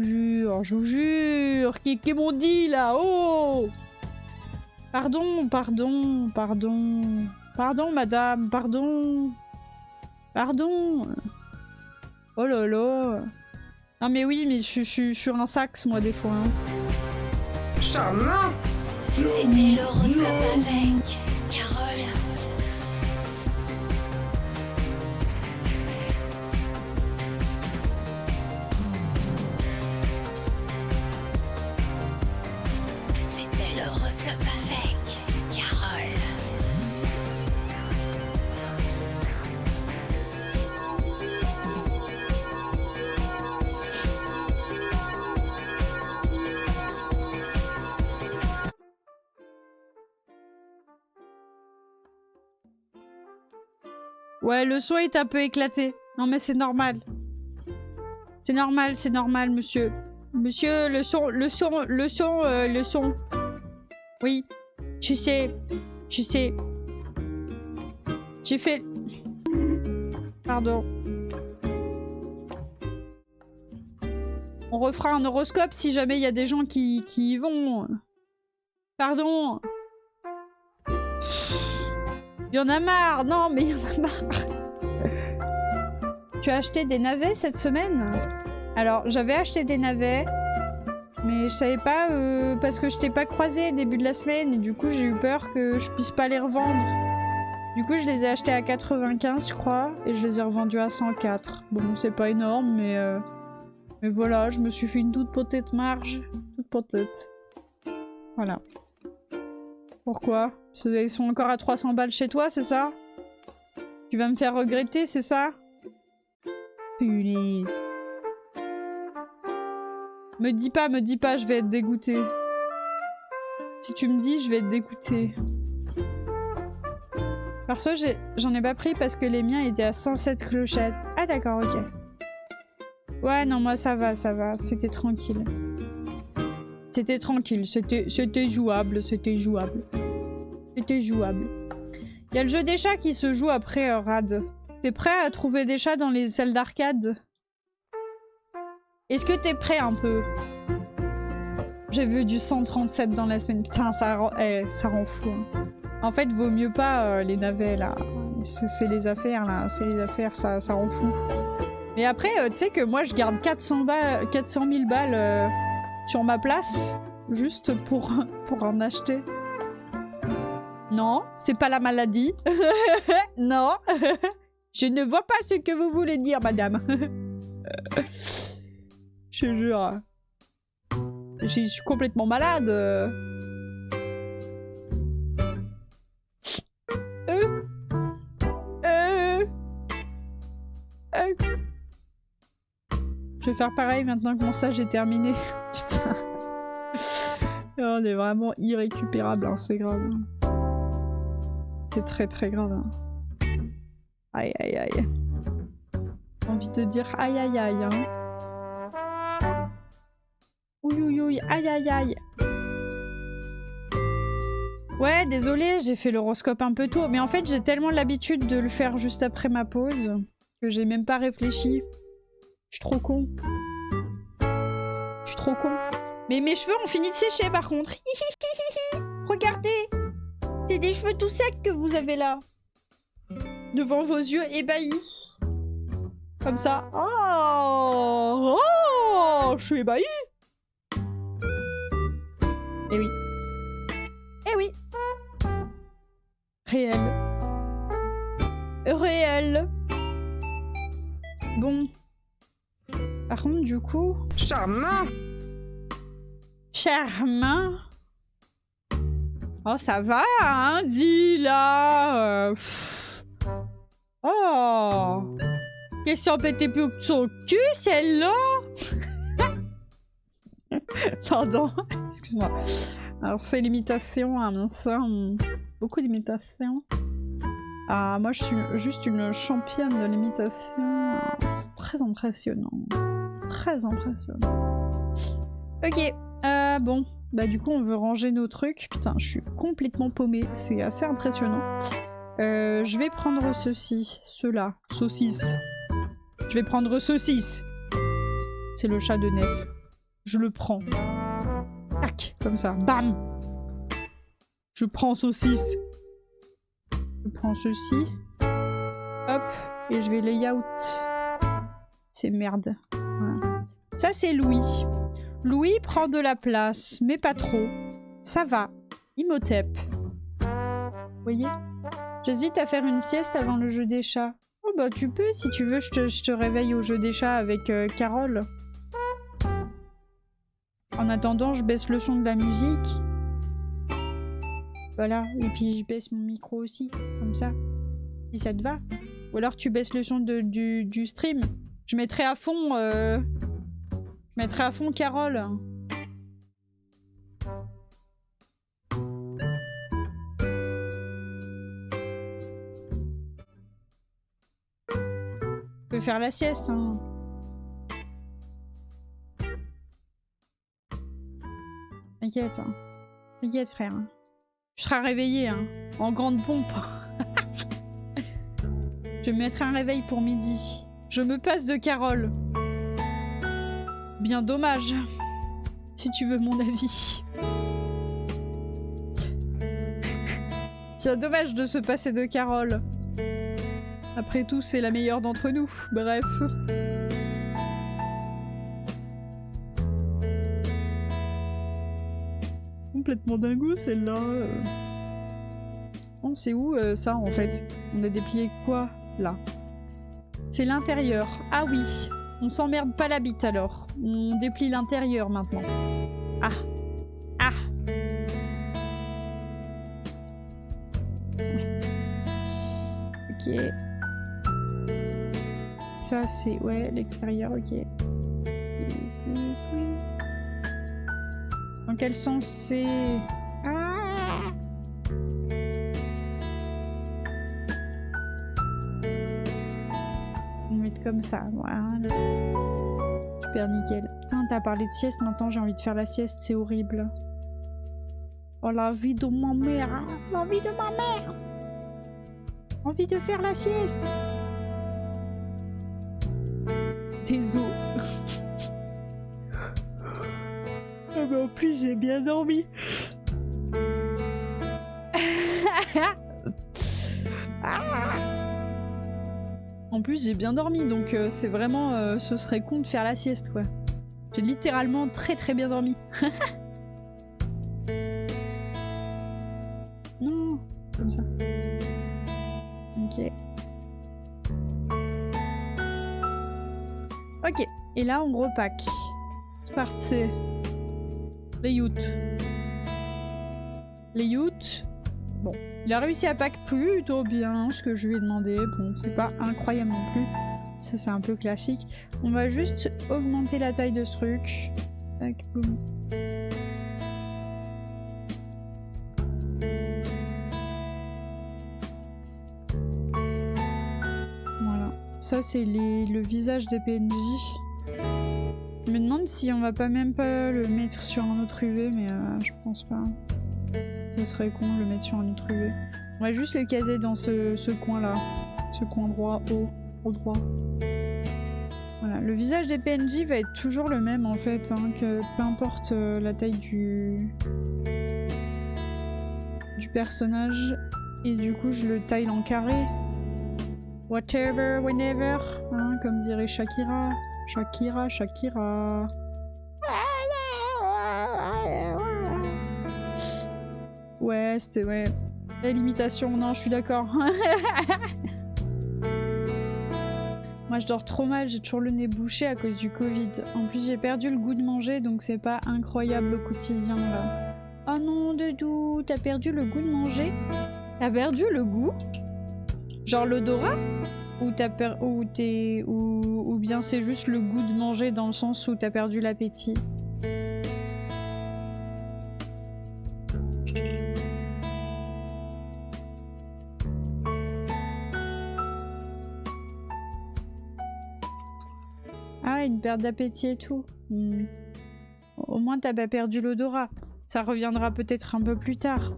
vous jure. Qu'est-ce m'ont dit là? Oh! Pardon, madame, pardon. Oh là là. Non mais oui, mais je suis un sax, moi, des fois. Hein. Charmant! C'était l'horoscope avec Carole. C'était l'horoscope avec Carole. Ouais, le son est un peu éclaté. Non mais c'est normal. C'est normal, monsieur. Monsieur, le son. Oui, tu sais. J'ai fait... Pardon. On refera un horoscope si jamais il y a des gens qui y vont. Pardon. Il y en a marre. Non, mais il y en a marre. Tu as acheté des navets cette semaine? Alors, j'avais acheté des navets, mais je savais pas parce que je t'ai pas croisé au début de la semaine et du coup j'ai eu peur que je puisse pas les revendre. Du coup, je les ai achetés à 95, je crois, et je les ai revendus à 104. Bon, c'est pas énorme, mais voilà, je me suis fait une toute petite marge. Toute petite. Voilà. Pourquoi? Parce qu'ils sont encore à 300 balles chez toi, c'est ça? Tu vas me faire regretter, c'est ça? Punaise. Me dis pas, je vais être dégoûtée. Si tu me dis, je vais être dégoûtée. Perso, j'en ai pas pris parce que les miens étaient à 107 clochettes. Ah d'accord, ok. Ouais, non, moi ça va. C'était tranquille. C'était jouable. Il y a le jeu des chats qui se joue après, Rad. T'es prêt à trouver des chats dans les salles d'arcade? Est-ce que t'es prêt un peu? J'ai vu du 137 dans la semaine. Putain, ça rend fou. Hein. En fait, vaut mieux pas les navets, là. C'est les affaires, là. C'est les affaires, ça rend fou. Mais après, tu sais que moi, je garde 400 000 balles sur ma place, juste pour en acheter. Non, c'est pas la maladie. Non. Je ne vois pas ce que vous voulez dire, madame. Je te jure. Je suis complètement malade. Je vais faire pareil maintenant que mon stage est terminé. Putain. On est vraiment irrécupérable, hein, c'est grave. C'est très très grave. Hein. Aïe aïe aïe. J'ai envie de dire aïe aïe aïe. Hein. Ouïe ouïe ouïe, aïe aïe aïe. Ouais, désolé, j'ai fait l'horoscope un peu tôt, mais en fait j'ai tellement l'habitude de le faire juste après ma pause que j'ai même pas réfléchi. Je suis trop con. Mais mes cheveux ont fini de sécher par contre. Regardez, c'est des cheveux tout secs que vous avez là. Devant vos yeux ébahis. Comme ça. Oh, oh, je suis ébahie. Eh oui. Eh oui. Réel. Bon. Par contre, du coup... Charmant. Oh, ça va, hein, dis là. Oh. Question pété plus que son cul, celle-là. Pardon, excuse-moi. Alors, c'est l'imitation, hein, ça. Beaucoup d'imitations. Ah, moi, je suis juste une championne de l'imitation. C'est très impressionnant. Ok, bon. Bah, du coup, on veut ranger nos trucs. Putain, je suis complètement paumée. C'est assez impressionnant. Je vais prendre ceci. Ceux-là. Saucisse. Je vais prendre saucisse. C'est le chat de Nef. Je le prends. Tac, comme ça. Bam. Je prends saucisse. Je prends ceci. Hop. Et je vais layout. C'est merde. Voilà. Ça, c'est Louis. Louis prend de la place, mais pas trop. Ça va. Imhotep. Vous voyez? J'hésite à faire une sieste avant le jeu des chats. Oh bah tu peux, si tu veux, je te réveille au jeu des chats avec Carole. En attendant, je baisse le son de la musique. Voilà, et puis je baisse mon micro aussi, comme ça. Si ça te va. Ou alors tu baisses le son du stream. Je mettrai à fond... Je mettrai à fond Carole. faire la sieste, hein. T'inquiète, hein. T'inquiète, frère. Tu seras réveillé, hein. En grande pompe. Je vais mettre un réveil pour midi. Je me passe de Carole. Bien dommage. Si tu veux mon avis. Bien dommage de se passer de Carole. Après tout, c'est la meilleure d'entre nous. Bref. Complètement dingo celle-là. Oh, c'est où ça en fait? On a déplié quoi là? C'est l'intérieur. Ah oui. On s'emmerde pas la bite alors. On déplie l'intérieur maintenant. Ah. Ah. Ok. Ça c'est... Ouais, l'extérieur, ok. Dans quel sens c'est... Ah! On va mettre comme ça, voilà. Super nickel. Putain, t'as parlé de sieste, maintenant j'ai envie de faire la sieste, c'est horrible. Oh la vie de ma mère, hein. La vie de ma mère. Envie de faire la sieste. Désolé. Ah bah en plus j'ai bien dormi. En plus j'ai bien dormi donc c'est vraiment ce serait con de faire la sieste quoi. J'ai littéralement très très bien dormi. Non, comme ça. Ok. Ok, et là on repack. C'est parti. Les yachts. Les yachts. Bon, il a réussi à pack plutôt bien ce que je lui ai demandé. Bon, c'est pas incroyable non plus. Ça, c'est un peu classique. On va juste augmenter la taille de ce truc. Tac, boum. Voilà. Ça, c'est le visage des PNJ. Je me demande si on va pas même pas le mettre sur un autre UV, mais je pense pas. Ce serait con de le mettre sur un autre UV. On va juste le caser dans ce coin-là. Ce coin droit, au droit. Voilà, le visage des PNJ va être toujours le même en fait, hein, que peu importe la taille du personnage. Et du coup, je le taille en carré. Whatever, whenever, hein, comme dirait Shakira. Shakira, Shakira. Ouais, c'était... ouais. La limitation, non, je suis d'accord. Moi, je dors trop mal, j'ai toujours le nez bouché à cause du Covid. En plus, j'ai perdu le goût de manger, donc c'est pas incroyable au quotidien, là. Oh non, Dedou, t'as perdu le goût de manger? T'as perdu le goût? Genre l'odorat? Ou bien c'est juste le goût de manger dans le sens où t'as perdu l'appétit? Ah, une perte d'appétit et tout. Au moins t'as pas perdu l'odorat. Ça reviendra peut-être un peu plus tard.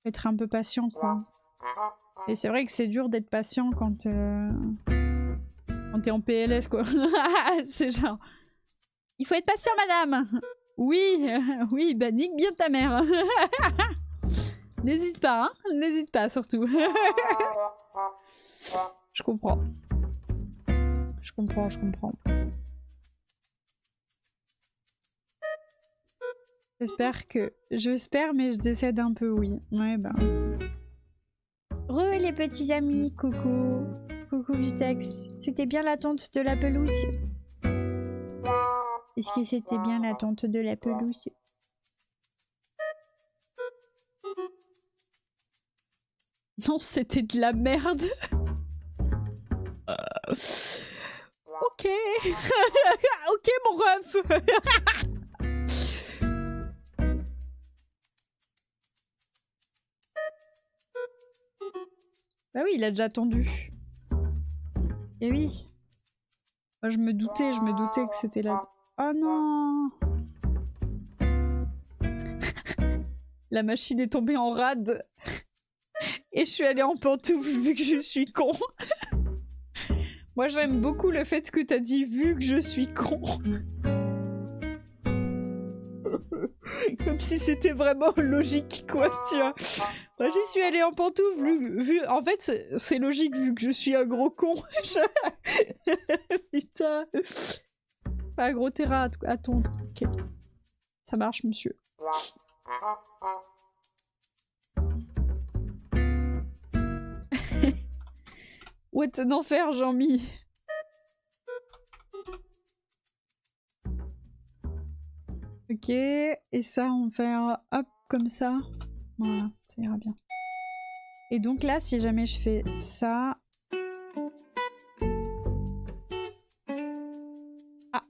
Être un peu patient, quoi. Et c'est vrai que c'est dur d'être patient quand t'es en PLS, quoi. C'est genre... Il faut être patient, madame. Oui, oui, bah nique bien ta mère. N'hésite pas, hein. N'hésite pas, surtout. Je comprends. Je comprends, je comprends. J'espère, mais je décède un peu, oui. Ouais, bah... Re les petits amis, coucou. Coucou Vutex. C'était bien l'attente de la pelouse? Est-ce que c'était bien l'attente de la pelouse? Non, c'était de la merde. Ok. Ok, mon ref. Bah oui, il a déjà attendu. Et oui. Moi, je me doutais que c'était là. Oh non. La machine est tombée en rade. Et je suis allée en pantoufle vu que je suis con. Moi, j'aime beaucoup le fait que t'as dit vu que je suis con. Comme si c'était vraiment logique, quoi, tu vois. Moi, j'y suis allée en pantoufle, en fait, c'est logique vu que je suis un gros con. Putain. Pas un gros terrain à tondre. Ok. Ça marche, monsieur. What un enfer, Jean-Mi. Ok, et ça, on fait un hop comme ça. Voilà, ça ira bien. Et donc là, si jamais je fais ça... Ah,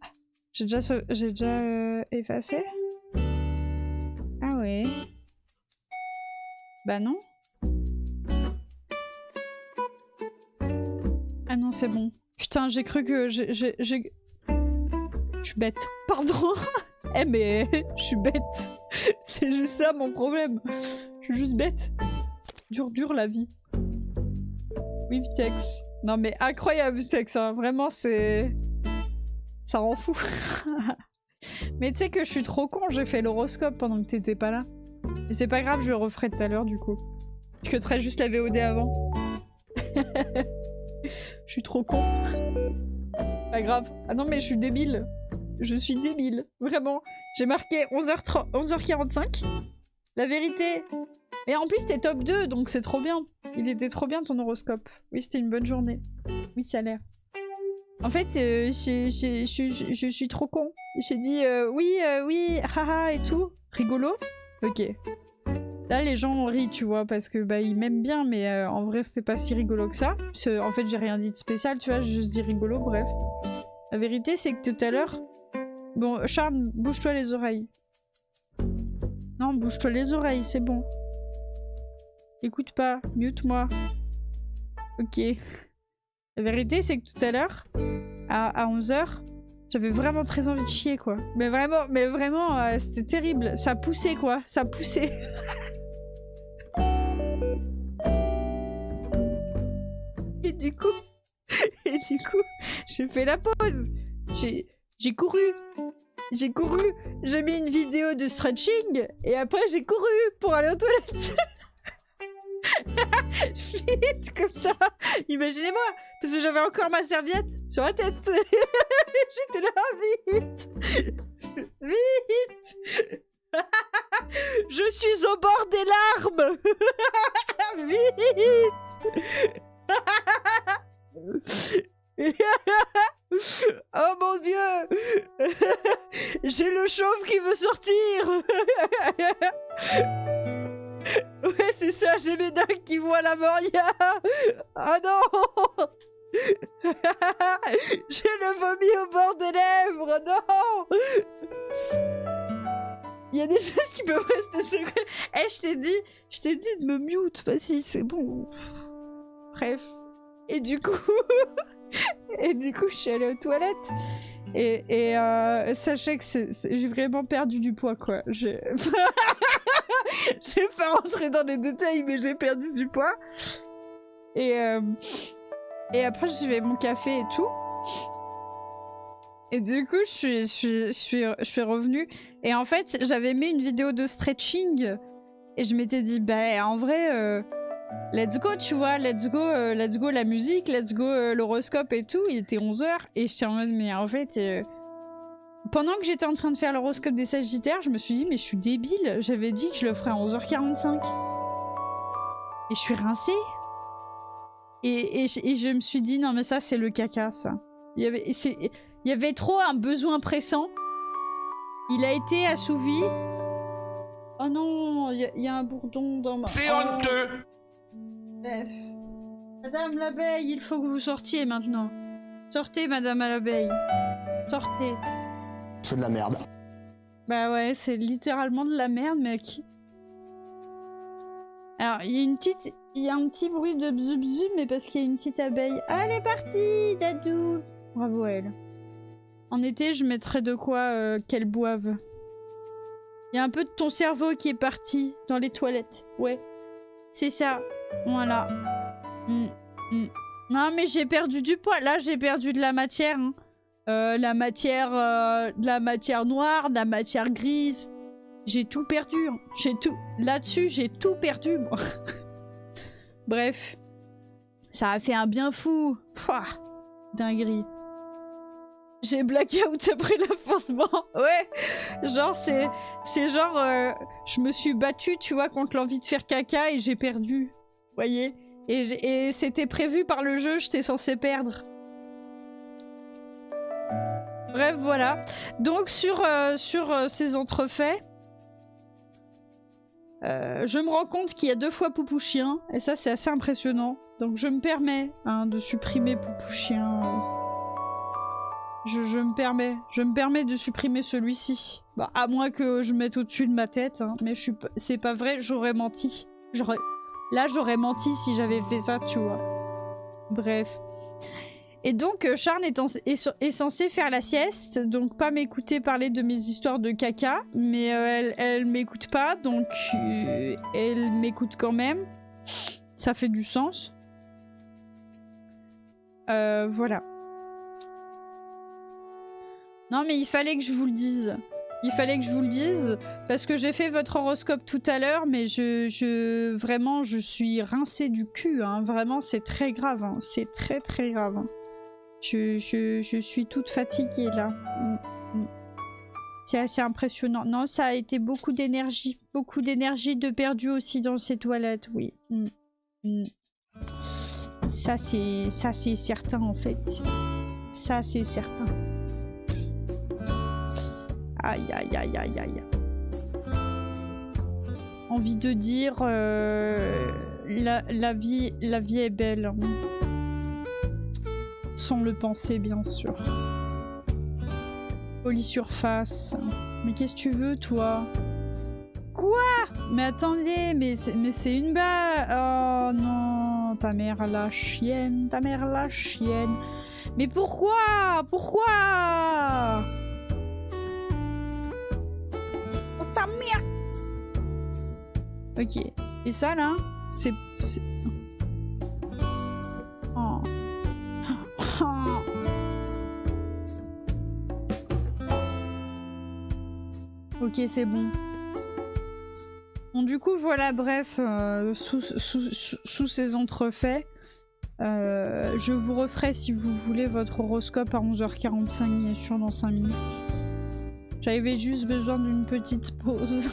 j'ai déjà effacé. Ah ouais. Bah non. Ah non, c'est bon. Putain, j'ai cru que je suis bête. Pardon. Eh mais je suis bête. C'est juste ça mon problème. Je suis juste bête. Dur la vie. Oui, Vitex. Non mais incroyable Vitex, hein. Vraiment c'est... Ça rend fou. Mais tu sais que je suis trop con, j'ai fait l'horoscope pendant que t'étais pas là. Et c'est pas grave, je le referai tout à l'heure du coup. Je cuterai juste la VOD avant. Je suis trop con. Pas grave. Ah non mais je suis débile. Je suis débile. Vraiment. J'ai marqué 11h45. La vérité. Et en plus t'es top 2 donc c'est trop bien. Il était trop bien ton horoscope. Oui c'était une bonne journée. Oui ça a l'air. En fait je suis trop con. J'ai dit oui, haha et tout. Rigolo. Ok. Là les gens rient tu vois parce que bah ils m'aiment bien mais en vrai c'était pas si rigolo que ça. En fait j'ai rien dit de spécial tu vois, j'ai juste dit rigolo bref. La vérité c'est que tout à l'heure... Bon Charles, bouge-toi les oreilles. Non bouge-toi les oreilles, c'est bon. Écoute pas, mute-moi. Ok. La vérité c'est que tout à l'heure, à 11h, j'avais vraiment très envie de chier quoi. Mais vraiment, c'était terrible. Ça poussait quoi, ça poussait. Et du coup, j'ai fait la pause. J'ai couru, j'ai mis une vidéo de stretching et après j'ai couru pour aller aux toilettes. Vite comme ça, imaginez-moi, parce que j'avais encore ma serviette sur la tête. J'étais là, vite, vite. Je suis au bord des larmes. Vite. Oh mon dieu. J'ai le chauve qui veut sortir. Ouais c'est ça, j'ai les dingues qui voient la Moria. Oh non. J'ai le vomi au bord des lèvres. Non. Il y a des choses qui peuvent rester secrètes. Eh je t'ai dit de me mute. Vas-y c'est bon. Bref. Et du coup, je suis allée aux toilettes. Et sachez que j'ai vraiment perdu du poids, quoi. Je vais pas rentrer dans les détails, mais j'ai perdu du poids. Et après, j'ai fait mon café et tout. Et du coup, je suis revenue. Et en fait, j'avais mis une vidéo de stretching. Et je m'étais dit, bah, en vrai... let's go, tu vois, let's go la musique, let's go l'horoscope et tout. Il était 11h et j'étais en mode, mais en fait, pendant que j'étais en train de faire l'horoscope des Sagittaires, je me suis dit, mais je suis débile, j'avais dit que je le ferais à 11h45. Et je suis rincée. Et je me suis dit, non, mais ça, c'est le caca, ça. Il y avait trop un besoin pressant. Il a été assouvi. Oh non, il y a un bourdon dans ma... C'est honteux. Bref. Madame l'abeille, il faut que vous sortiez maintenant. Sortez, madame à l'abeille. Sortez. C'est de la merde. Bah ouais, c'est littéralement de la merde, mec. Alors, il y a un petit bruit de bzu bzu, mais parce qu'il y a une petite abeille. Ah, elle est partie, Dadou. Bravo à elle. En été, je mettrais de quoi qu'elle boive. Il y a un peu de ton cerveau qui est parti dans les toilettes. Ouais. C'est ça. Voilà. Non, mais j'ai perdu du poids. Là, j'ai perdu de la matière. Hein. De la matière noire, de la matière grise. J'ai tout perdu. Hein. Là-dessus, j'ai tout perdu, moi. Bref. Ça a fait un bien fou. Pouah. Dinguerie. J'ai blackout après l'affrontement. Ouais. Genre, c'est genre... je me suis battue, tu vois, contre l'envie de faire caca et j'ai perdu. Vous voyez? Et c'était prévu par le jeu, j'étais censée perdre. Bref, voilà. Donc, sur ces entrefaits... je me rends compte qu'il y a 2 fois Poupou Chien. Et ça, c'est assez impressionnant. Donc, je me permets de supprimer Poupou Chien... Je me permets de supprimer celui-ci. Bah, à moins que je mette au-dessus de ma tête, hein. Mais c'est pas vrai, j'aurais menti. Là, j'aurais menti si j'avais fait ça, tu vois. Bref. Et donc, Charne est censée faire la sieste, donc pas m'écouter parler de mes histoires de caca, mais elle m'écoute pas, donc elle m'écoute quand même. Ça fait du sens. Voilà. Non mais il fallait que je vous le dise. Il fallait que je vous le dise parce que j'ai fait votre horoscope tout à l'heure, mais vraiment je suis rincée du cul. Hein. Vraiment c'est très grave. Hein. C'est très très grave. Hein. Je suis toute fatiguée là. C'est assez impressionnant. Non, ça a été beaucoup d'énergie de perdu aussi dans ces toilettes. Oui. Ça c'est certain en fait. Ça c'est certain. Aïe aïe aïe aïe aïe. Envie de dire la vie est belle. Hein. Sans le penser bien sûr. Polysurface. Mais qu'est-ce que tu veux toi? Quoi? Mais attendez, mais c'est une balle. Oh non, ta mère la chienne, ta mère la chienne. Mais pourquoi? Pourquoi? Sa mère. Ok. Et ça là, c'est... Oh. Ok, c'est bon. Bon, du coup, voilà, bref, sous ces entrefaits, je vous referai, si vous voulez, votre horoscope à 11h45, bien sûr, dans 5 minutes. J'avais juste besoin d'une petite pause.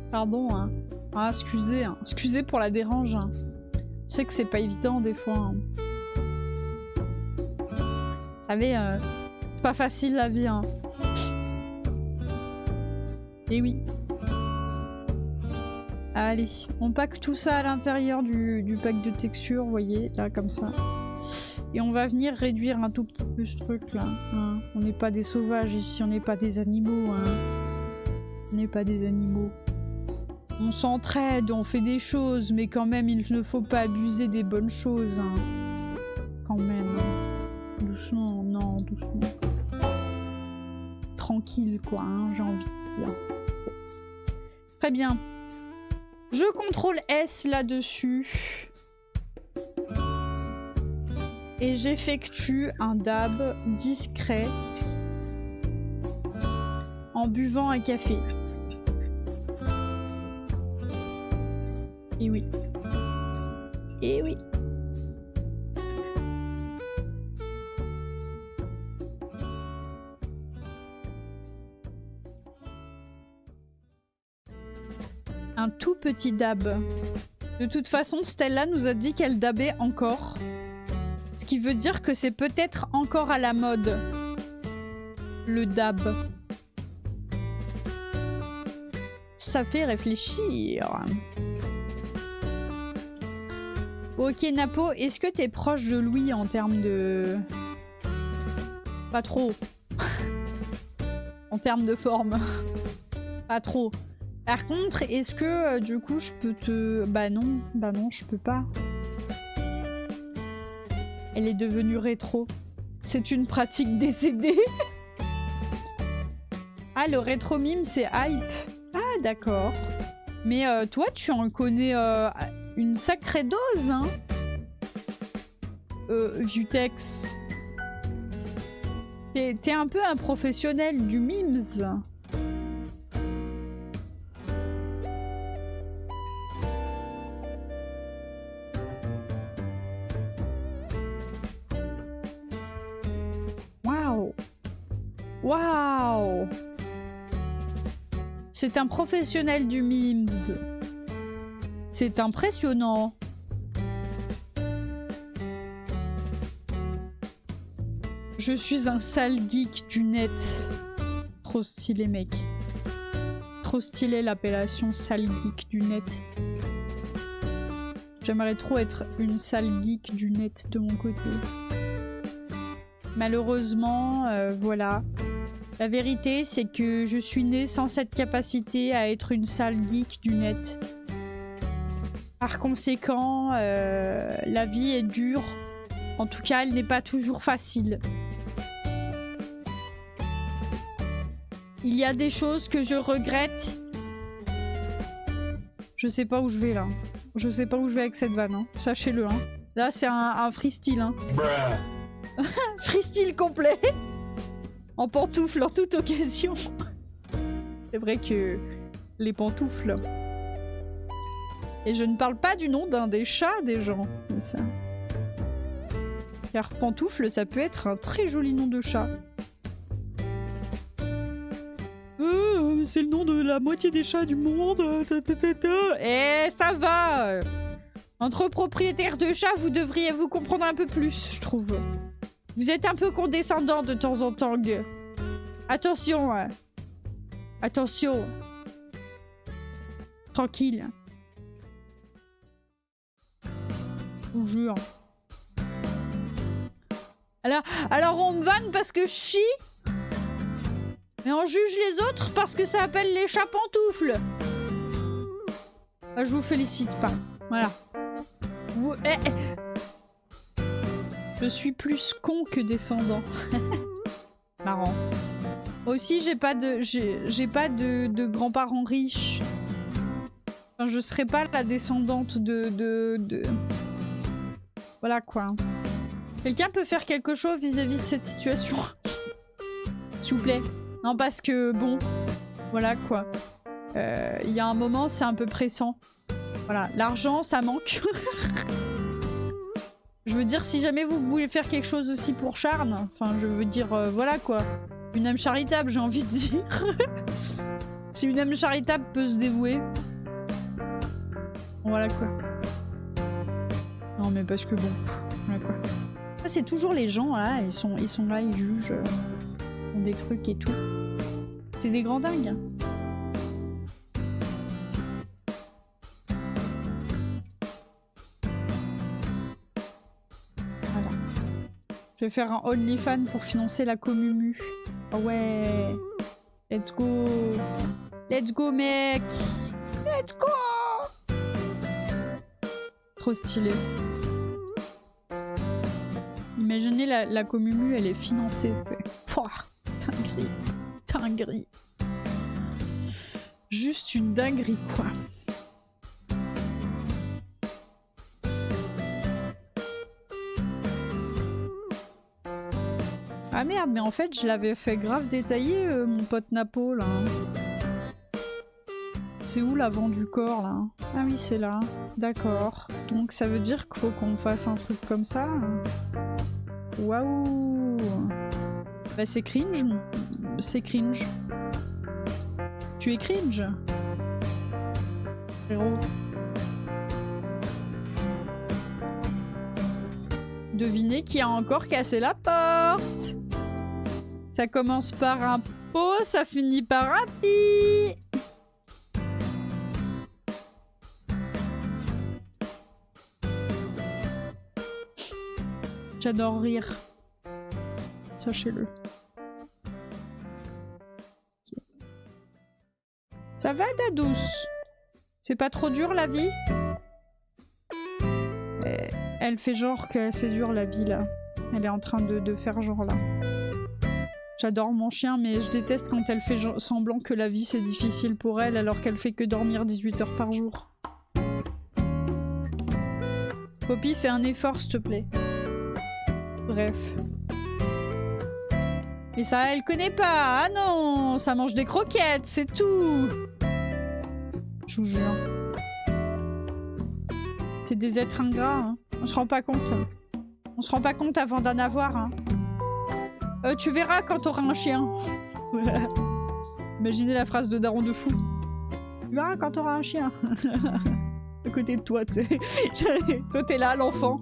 Pardon, hein. Ah, excusez, hein. Excusez pour la dérange. Hein. Je sais que c'est pas évident des fois. Hein. Vous savez, c'est pas facile la vie. Hein. Et oui. Allez, on pack tout ça à l'intérieur du pack de texture, vous voyez, là, comme ça. Et on va venir réduire un tout petit peu ce truc là. Hein. On n'est pas des sauvages ici, on n'est pas des animaux. Hein. On n'est pas des animaux. On s'entraide, on fait des choses, mais quand même il ne faut pas abuser des bonnes choses. Hein. Quand même. Doucement, non, doucement. Tranquille quoi, hein, j'ai envie de dire. Très bien. Je contrôle S là-dessus. Et j'effectue un dab discret en buvant un café. Et oui. Et oui. Un tout petit dab. De toute façon, Stella nous a dit qu'elle dabait encore. Ce qui veut dire que c'est peut-être encore à la mode. Le dab. Ça fait réfléchir. Ok Napo, est-ce que t'es proche de Louis en termes de... Pas trop. En termes de forme. Pas trop. Par contre, est-ce que du coup je peux te... Bah non, je peux pas. Elle est devenue rétro. C'est une pratique décédée. Ah, le rétro mime, c'est hype. Ah, d'accord. Mais toi, tu en connais une sacrée dose, hein. Vutex. T'es un peu un professionnel du memes. Waouh. Waouh. C'est un professionnel du memes. C'est impressionnant. Je suis un sale geek du net. Trop stylé, mec. Trop stylé l'appellation sale geek du net. J'aimerais trop être une sale geek du net de mon côté. Malheureusement, voilà. La vérité, c'est que je suis née sans cette capacité à être une sale geek du net. Par conséquent, la vie est dure. En tout cas, elle n'est pas toujours facile. Il y a des choses que je regrette. Je sais pas où je vais là. Je sais pas où je vais avec cette vanne. Hein. Sachez-le. Hein. Là, c'est un freestyle. Hein. Freestyle complet. En pantoufles en toute occasion. C'est vrai que les pantoufles. Et je ne parle pas du nom d'un des chats des gens. Ça. Car pantoufle, ça peut être un très joli nom de chat. C'est le nom de la moitié des chats du monde. Eh, ça va. Entre propriétaires de chats, vous devriez vous comprendre un peu plus, je trouve. Vous êtes un peu condescendant de temps en temps. Attention. Attention. Tranquille. Je vous jure. Alors on me vanne parce que je chie. Mais on juge les autres parce que ça appelle les chats pantoufles. Ah, je vous félicite pas. Voilà. Je suis plus con que descendant. Marrant. Aussi, j'ai pas de grands-parents riches. Enfin, je serais pas la descendante de... Voilà quoi. Quelqu'un peut faire quelque chose vis-à-vis de cette situation. S'il vous plaît. Non, parce que, bon, voilà, quoi. Il y a un moment, c'est un peu pressant. Voilà, l'argent, ça manque. Je veux dire, si jamais vous voulez faire quelque chose aussi pour Charne, enfin, je veux dire, voilà, quoi. Une âme charitable, j'ai envie de dire. Si une âme charitable peut se dévouer. Voilà, quoi. Non, mais parce que, bon, voilà, quoi. Ça, c'est toujours les gens, là, ils sont là, ils jugent... des trucs et tout. C'est des grands dingues. Voilà. Je vais faire un OnlyFans pour financer la commumu. Ah ouais. Let's go. Let's go, mec. Let's go. Trop stylé. Imaginez la commumu, elle est financée, tu sais. Pouah. Dinguerie. Dinguerie. Juste une dinguerie, quoi. Ah merde, mais en fait, je l'avais fait grave détaillé, mon pote Napo, là. C'est où l'avant du corps, là? Ah oui, c'est là. D'accord. Donc ça veut dire qu'il faut qu'on fasse un truc comme ça? Waouh! Bah c'est cringe. C'est cringe. Tu es cringe? Frérot. Devinez qui a encore cassé la porte. Ça commence par un pot, ça finit par un pi. J'adore rire. Sachez-le. Okay. Ça va, Dadouce? C'est pas trop dur, la vie? elle fait genre que c'est dur la vie là. Elle est en train de faire genre là. J'adore mon chien, mais je déteste quand elle fait semblant que la vie c'est difficile pour elle alors qu'elle fait que dormir 18 heures par jour. Poppy, fais un effort s'il te plaît. Bref. Et ça, elle connaît pas. Ah non, ça mange des croquettes, c'est tout. Je vous jure. C'est des êtres ingrats, hein. On se rend pas compte. On se rend pas compte avant d'en avoir, hein. Tu verras quand t'auras un chien. Voilà. Imaginez la phrase de Daron de fou. Tu verras quand t'auras un chien. À côté de toi, tu sais. Toi, t'es là, l'enfant.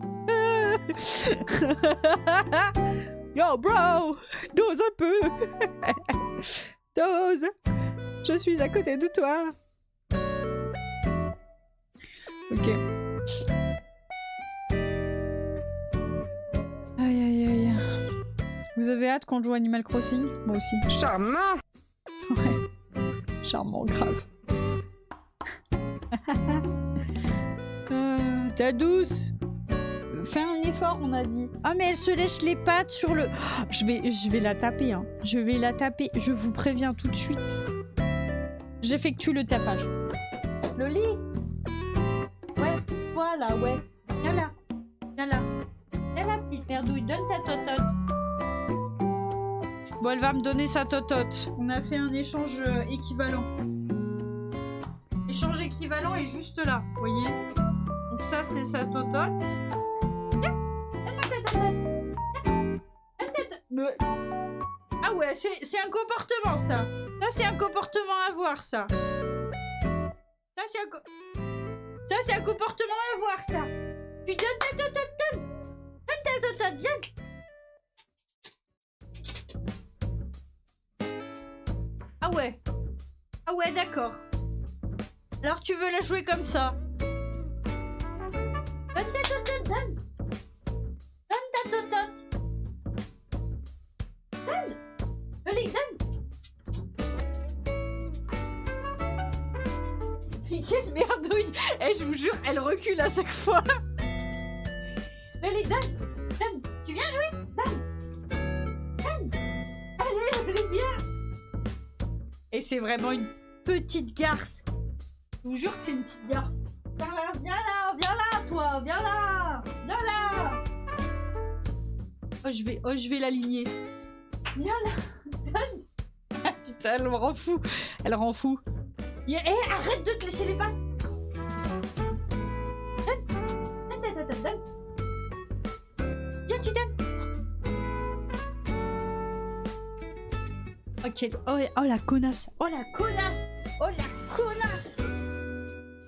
Yo, bro! Dose un peu! Dose! Je suis à côté de toi! Ok. Aïe aïe aïe. Vous avez hâte qu'on joue Animal Crossing? Moi aussi. Charmant! Ouais. Charmant, grave. T'es douce! Fais un effort, on a dit. Ah, mais elle se lèche les pattes sur le... Oh, je vais la taper, hein. Je vais la taper. Je vous préviens tout de suite. J'effectue le tapage. Loli? Ouais, voilà, ouais. Viens là. Viens là. Viens là, petite merdouille. Donne ta totote. Bon, elle va me donner sa totote. On a fait un échange équivalent. Échange équivalent est juste là, vous voyez? Donc ça, c'est sa totote. Ah ouais, c'est un comportement ça. Ça c'est un comportement à voir ça. Ça c'est un comportement à voir ça. Tu donnes ta totote, donne ta totote, viens. Ah ouais. Ah ouais, d'accord. Alors tu veux la jouer comme ça. Donne ta totote, donne. Donne ta totote. Donne. Allez, donne. Mais quelle merdouille. Eh, je vous jure, elle recule à chaque fois. Allez, donne. Donne. Tu viens jouer? Donne. Donne. Allez, viens. Et c'est vraiment une petite garce. Je vous jure que c'est une petite garce. Viens là, toi, viens là, viens là. Oh, je vais l'aligner. Viens là, donne. Ah, putain, elle me rend fou. Elle rend fou. Arrête de te lécher les pattes. Donne. Viens, tu donnes. Ok. Oh, la connasse. Oh, la connasse. Oh, la connasse.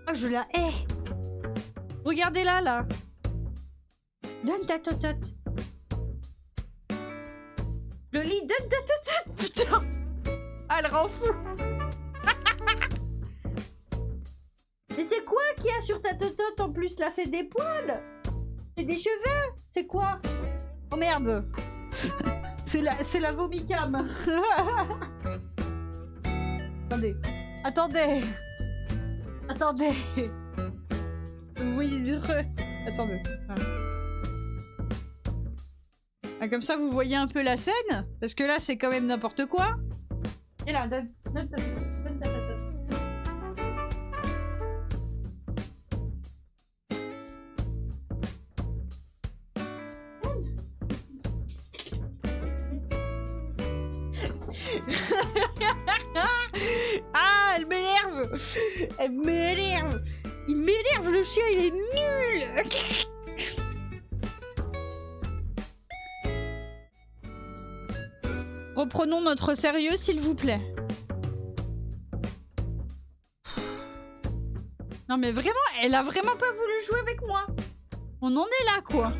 Oh, je la hais. Regardez-la, là. Donne ta totote. Le lit, donne ta totote. Putain. Ah, elle rend fou. Mais c'est quoi qu'il y a sur ta totote en plus, là? C'est des poils. C'est des cheveux. C'est quoi? Oh, merde. C'est la vomicam. Attendez. Vous voyez du Attendez. Ah, comme ça, vous voyez un peu la scène. Parce que là, c'est quand même n'importe quoi. Et là, donne ta totote. Ah, elle m'énerve. Elle m'énerve. Il m'énerve, le chien, il est nul. Reprenons notre sérieux, s'il vous plaît. Non mais vraiment, elle a vraiment pas voulu jouer avec moi. On en est là, quoi.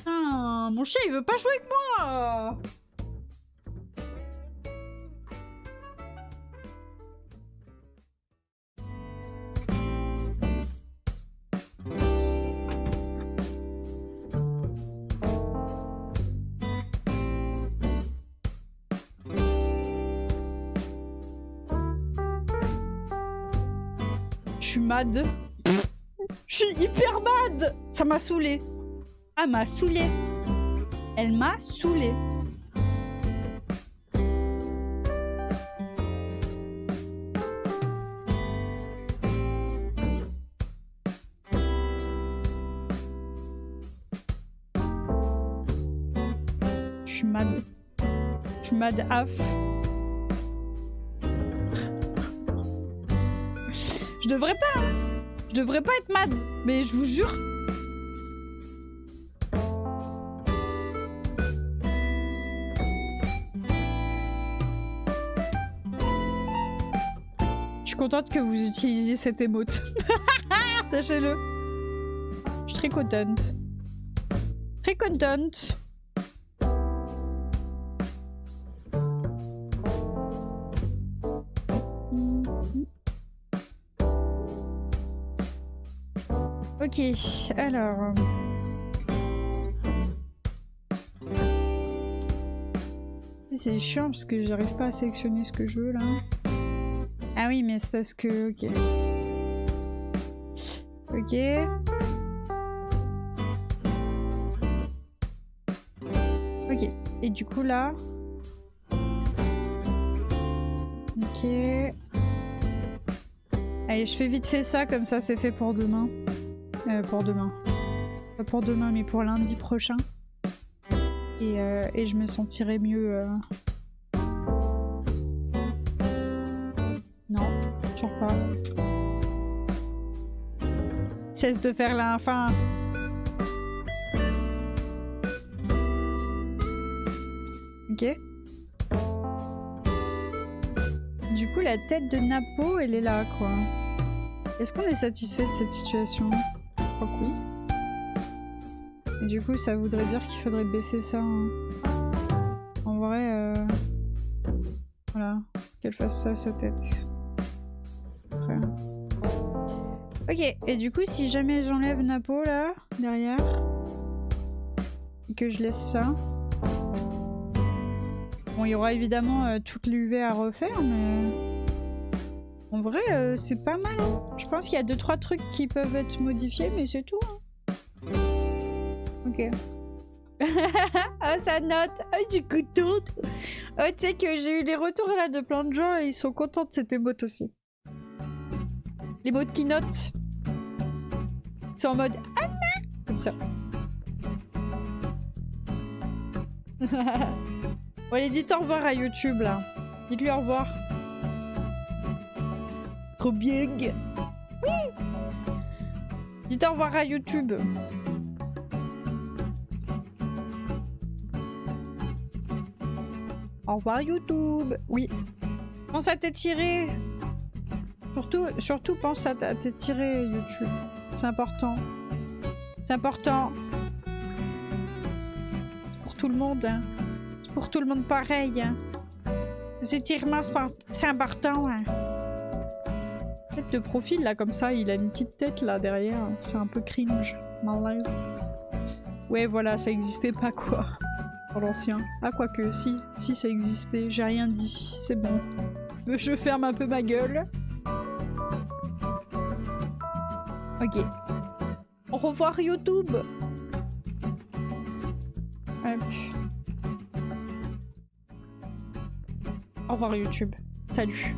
Ah, mon chien, il veut pas jouer avec moi. Je suis mad. Je suis hyper mad. Ça m'a saoulé. Ah, m'a saoulé. Elle m'a saoulé. Je suis mad. Je suis mad AF. Je devrais pas, hein. Je devrais pas être mad, mais je vous jure. Je suis contente que vous utilisiez cette émote. Sachez-le. Je suis très contente. Très contente. Ok, alors... C'est chiant parce que j'arrive pas à sélectionner ce que je veux là. Ah oui, mais c'est parce que... Ok. Ok. Ok. Et du coup là... Ok. Allez, je fais vite fait ça, comme ça c'est fait pour demain. Pour demain. Pas pour demain, mais pour lundi prochain. Et je me sentirai mieux. Non, toujours pas. Cesse de faire la fin. Ok. Du coup, la tête de Napo, elle est là, quoi. Est-ce qu'on est satisfait de cette situation? Je crois que oui. Et du coup, ça voudrait dire qu'il faudrait baisser ça. Hein. En vrai, voilà. Qu'elle fasse ça à sa tête. Après. Ok, et du coup, si jamais j'enlève Napo, là, derrière, et que je laisse ça... Bon, il y aura évidemment toute l'UV à refaire, mais... En vrai, c'est pas mal. Hein. Je pense qu'il y a 2-3 trucs qui peuvent être modifiés, mais c'est tout. Hein. Ok. Ah, ça note. Ah, je suis contente. Oh, tu sais que j'ai eu les retours là de plein de gens et ils sont contents de cette émote aussi. L'émote qui note. Ils sont en mode ah non, comme ça. Bon, allez, dites au revoir à YouTube là. Dites-lui au revoir. Trop bien. Oui. Dites au revoir à YouTube. Au revoir YouTube. Oui. Pense à t'étirer. Surtout pense à t'étirer YouTube. C'est important. C'est important. C'est pour tout le monde. Hein. C'est pour tout le monde pareil. Hein. Les étirements, c'est important. Hein. Tête de profil là comme ça, il a une petite tête là derrière. C'est un peu cringe. Malaise. Ouais voilà, ça existait pas quoi. L'ancien. Ah quoique, si ça existait, j'ai rien dit, c'est bon. Je ferme un peu ma gueule. Ok. Au revoir YouTube. Hop. Au revoir YouTube. Salut.